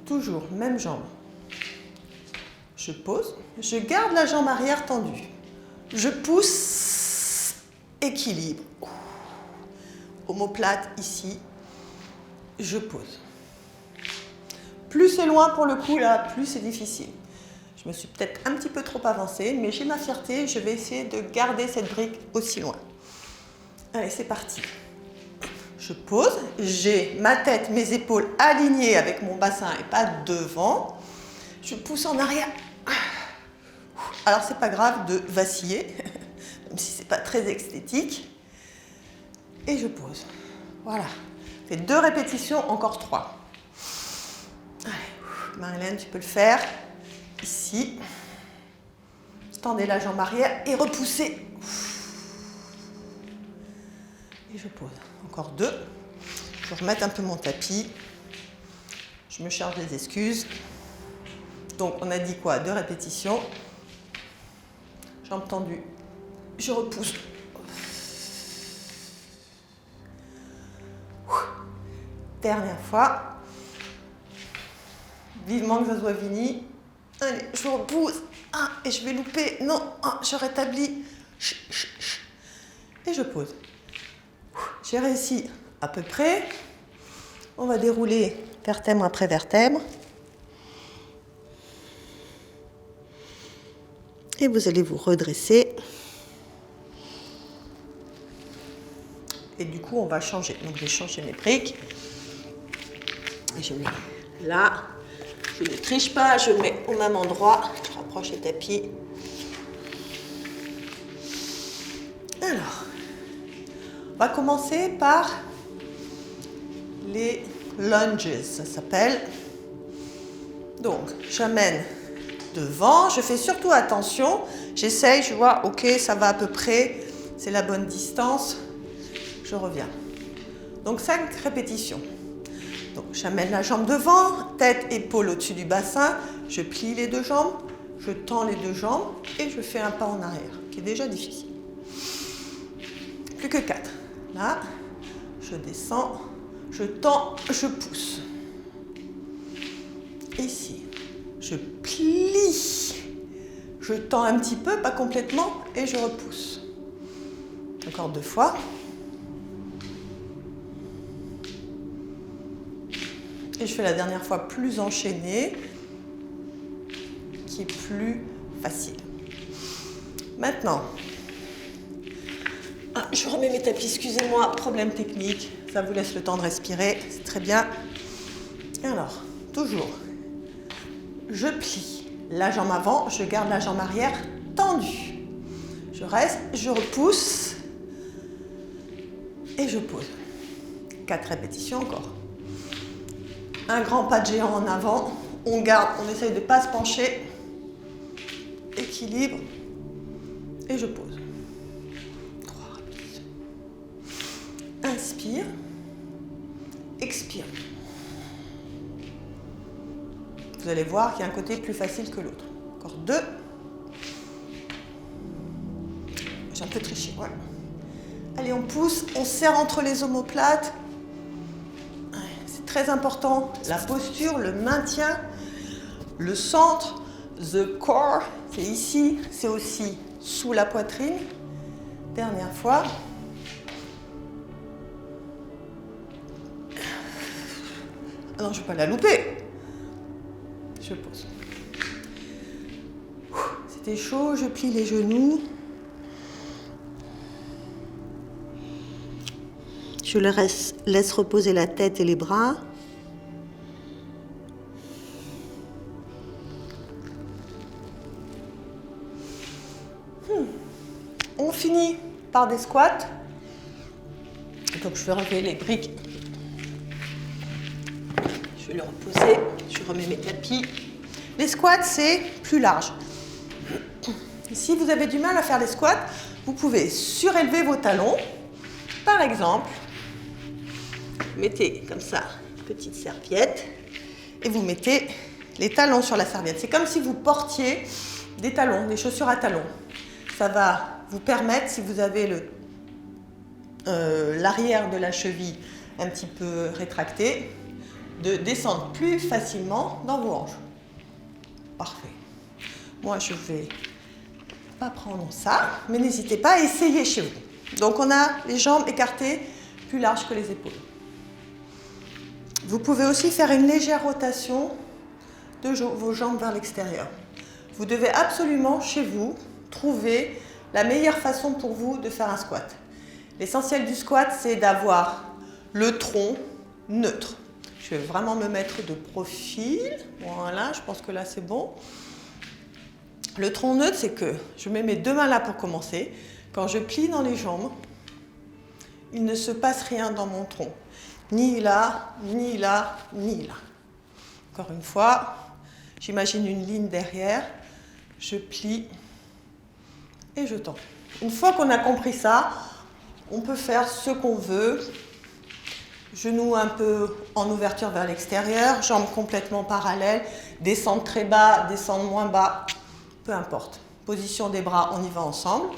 Toujours, même jambe. Je pose. Je garde la jambe arrière tendue. Je pousse. Équilibre. Omoplate ici. Je pose. Plus c'est loin pour le coup, là, plus c'est difficile. Je me suis peut-être un petit peu trop avancée, mais j'ai ma fierté, je vais essayer de garder cette brique aussi loin. Allez, c'est parti. Je pose, j'ai ma tête, mes épaules alignées avec mon bassin et pas devant. Je pousse en arrière. Alors, c'est pas grave de vaciller, même si c'est pas très esthétique. Et je pose. Voilà. Fait 2 répétitions, encore 3. Allez, Marie-Hélène, tu peux le faire. Ici, tendez la jambe arrière et repoussez. Et je pose. Encore 2. Je vais remettre un peu mon tapis. Je me charge les excuses. Donc, on a dit quoi? 2 répétitions. Jambe tendue. Je repousse. Dernière fois. Vivement que ça soit fini. Allez, je repousse. Et je vais louper. Non, je rétablis. Et je pose. J'ai réussi à peu près. On va dérouler vertèbre après vertèbre. Et vous allez vous redresser. Et du coup, on va changer. Donc, je vais changer mes briques. Et je mets là. Je ne triche pas, je mets au même endroit. Je rapproche les tapis. Alors, On va commencer par les lunges, ça s'appelle. Donc, j'amène devant, je fais surtout attention, j'essaye, je vois, ok, ça va à peu près, c'est la bonne distance, je reviens. Donc 5 répétitions. Donc j'amène la jambe devant, tête, épaule au-dessus du bassin, je plie les deux jambes, je tends les deux jambes et je fais un pas en arrière, qui est déjà difficile. Plus que 4. Là, je descends, je tends, je pousse. Ici, je plie, je tends un petit peu, pas complètement, et je repousse. Encore 2 fois. Et je fais la dernière fois plus enchaînée, qui est plus facile. Maintenant, je remets mes tapis, excusez-moi, problème technique, ça vous laisse le temps de respirer, c'est très bien. Et alors, toujours, je plie la jambe avant, je garde la jambe arrière tendue. Je reste, je repousse et je pose. 4 répétitions encore. Un grand pas de géant en avant, on garde, on essaye de ne pas se pencher. Équilibre et je pose. 3 répétitions. Inspire, expire. Vous allez voir qu'il y a un côté plus facile que l'autre. Encore 2. J'ai un peu triché, ouais. Allez, on pousse, on serre entre les omoplates. C'est très important, la posture, le maintien, le centre, the core, c'est ici, c'est aussi sous la poitrine. Dernière fois. Ah non, je ne vais pas la louper. Je pose. C'était chaud, je plie les genoux. Je laisse reposer la tête et les bras. On finit par des squats. Donc je vais relever les briques. Je vais le reposer. Je remets mes tapis. Les squats, c'est plus large. Si vous avez du mal à faire les squats, vous pouvez surélever vos talons. Par exemple, mettez comme ça une petite serviette et vous mettez les talons sur la serviette. C'est comme si vous portiez des talons, des chaussures à talons. Ça va vous permettre, si vous avez l'arrière de la cheville un petit peu rétracté, de descendre plus facilement dans vos hanches. Parfait. Moi, je vais pas prendre ça, mais n'hésitez pas à essayer chez vous. Donc, on a les jambes écartées plus larges que les épaules. Vous pouvez aussi faire une légère rotation de vos jambes vers l'extérieur. Vous devez absolument, chez vous, trouver la meilleure façon pour vous de faire un squat. L'essentiel du squat, c'est d'avoir le tronc neutre. Je vais vraiment me mettre de profil. Voilà, je pense que là, c'est bon. Le tronc neutre, c'est que je mets mes deux mains là pour commencer. Quand je plie dans les jambes, il ne se passe rien dans mon tronc. Ni là, ni là, ni là. Encore une fois, j'imagine une ligne derrière. Je plie et je tends. Une fois qu'on a compris ça, on peut faire ce qu'on veut. Genoux un peu en ouverture vers l'extérieur, jambes complètement parallèles, descendre très bas, descendre moins bas, peu importe. Position des bras, on y va ensemble.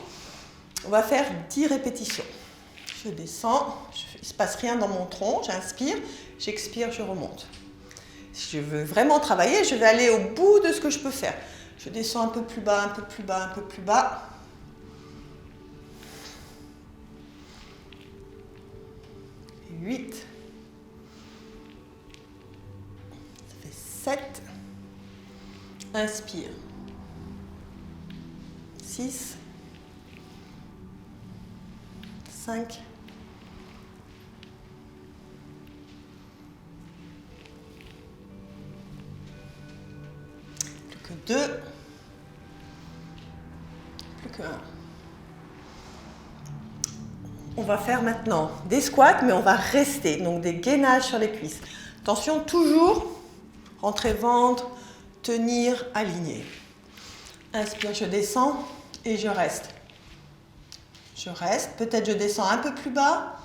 On va faire 10 répétitions. Je descends, il ne se passe rien dans mon tronc, j'inspire, j'expire, je remonte. Si je veux vraiment travailler, je vais aller au bout de ce que je peux faire. Je descends un peu plus bas, un peu plus bas, un peu plus bas. 8. Ça fait 7. Inspire. 6. 5. 2, plus que 1. On va faire maintenant des squats, mais on va rester, donc des gainages sur les cuisses. Attention, toujours rentrer ventre, tenir, aligner. Inspire, je descends et je reste. Je reste, peut-être je descends un peu plus bas,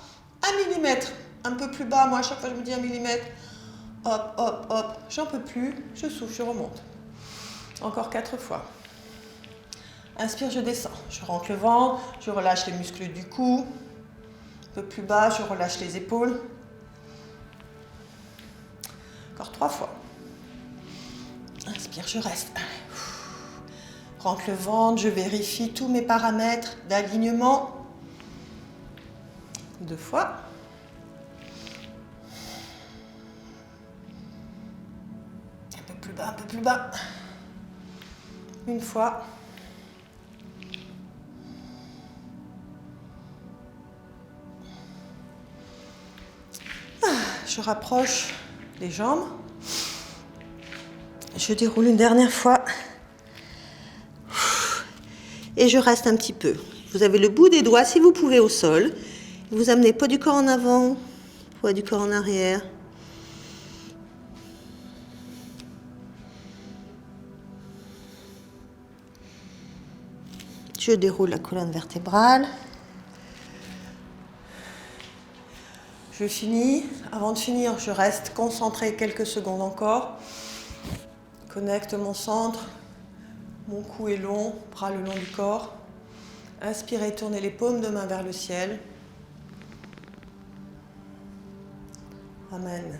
1 millimètre, un peu plus bas. Moi, à chaque fois, je me dis 1 millimètre. Hop, hop, hop, j'en peux plus, je souffle, je remonte. Encore 4 fois. Inspire, je descends. Je rentre le ventre, je relâche les muscles du cou. Un peu plus bas, je relâche les épaules. Encore 3 fois. Inspire, je reste. Rentre le ventre, je vérifie tous mes paramètres d'alignement. 2 fois. Un peu plus bas, un peu plus bas. 1 fois. Je rapproche les jambes. Je déroule une dernière fois. Et je reste un petit peu. Vous avez le bout des doigts, si vous pouvez, au sol. Vous amenez poids du corps en avant, poids du corps en arrière. Je déroule la colonne vertébrale. Je finis. Avant de finir, je reste concentré quelques secondes encore. Connecte mon centre. Mon cou est long, bras le long du corps. Inspirez, tournez les paumes de main vers le ciel. Amen.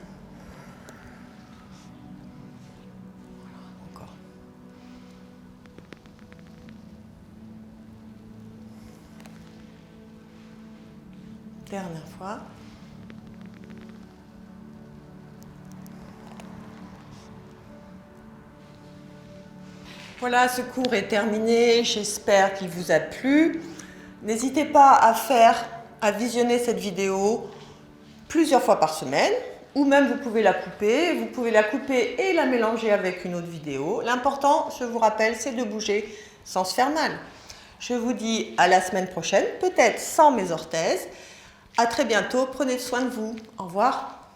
Voilà, encore. Dernière fois. Voilà, ce cours est terminé. J'espère qu'il vous a plu. N'hésitez pas à visionner cette vidéo plusieurs fois par semaine, ou même vous pouvez la couper. Vous pouvez la couper et la mélanger avec une autre vidéo. L'important, je vous rappelle, c'est de bouger sans se faire mal. Je vous dis à la semaine prochaine, peut-être sans mes orthèses. À très bientôt, prenez soin de vous. Au revoir.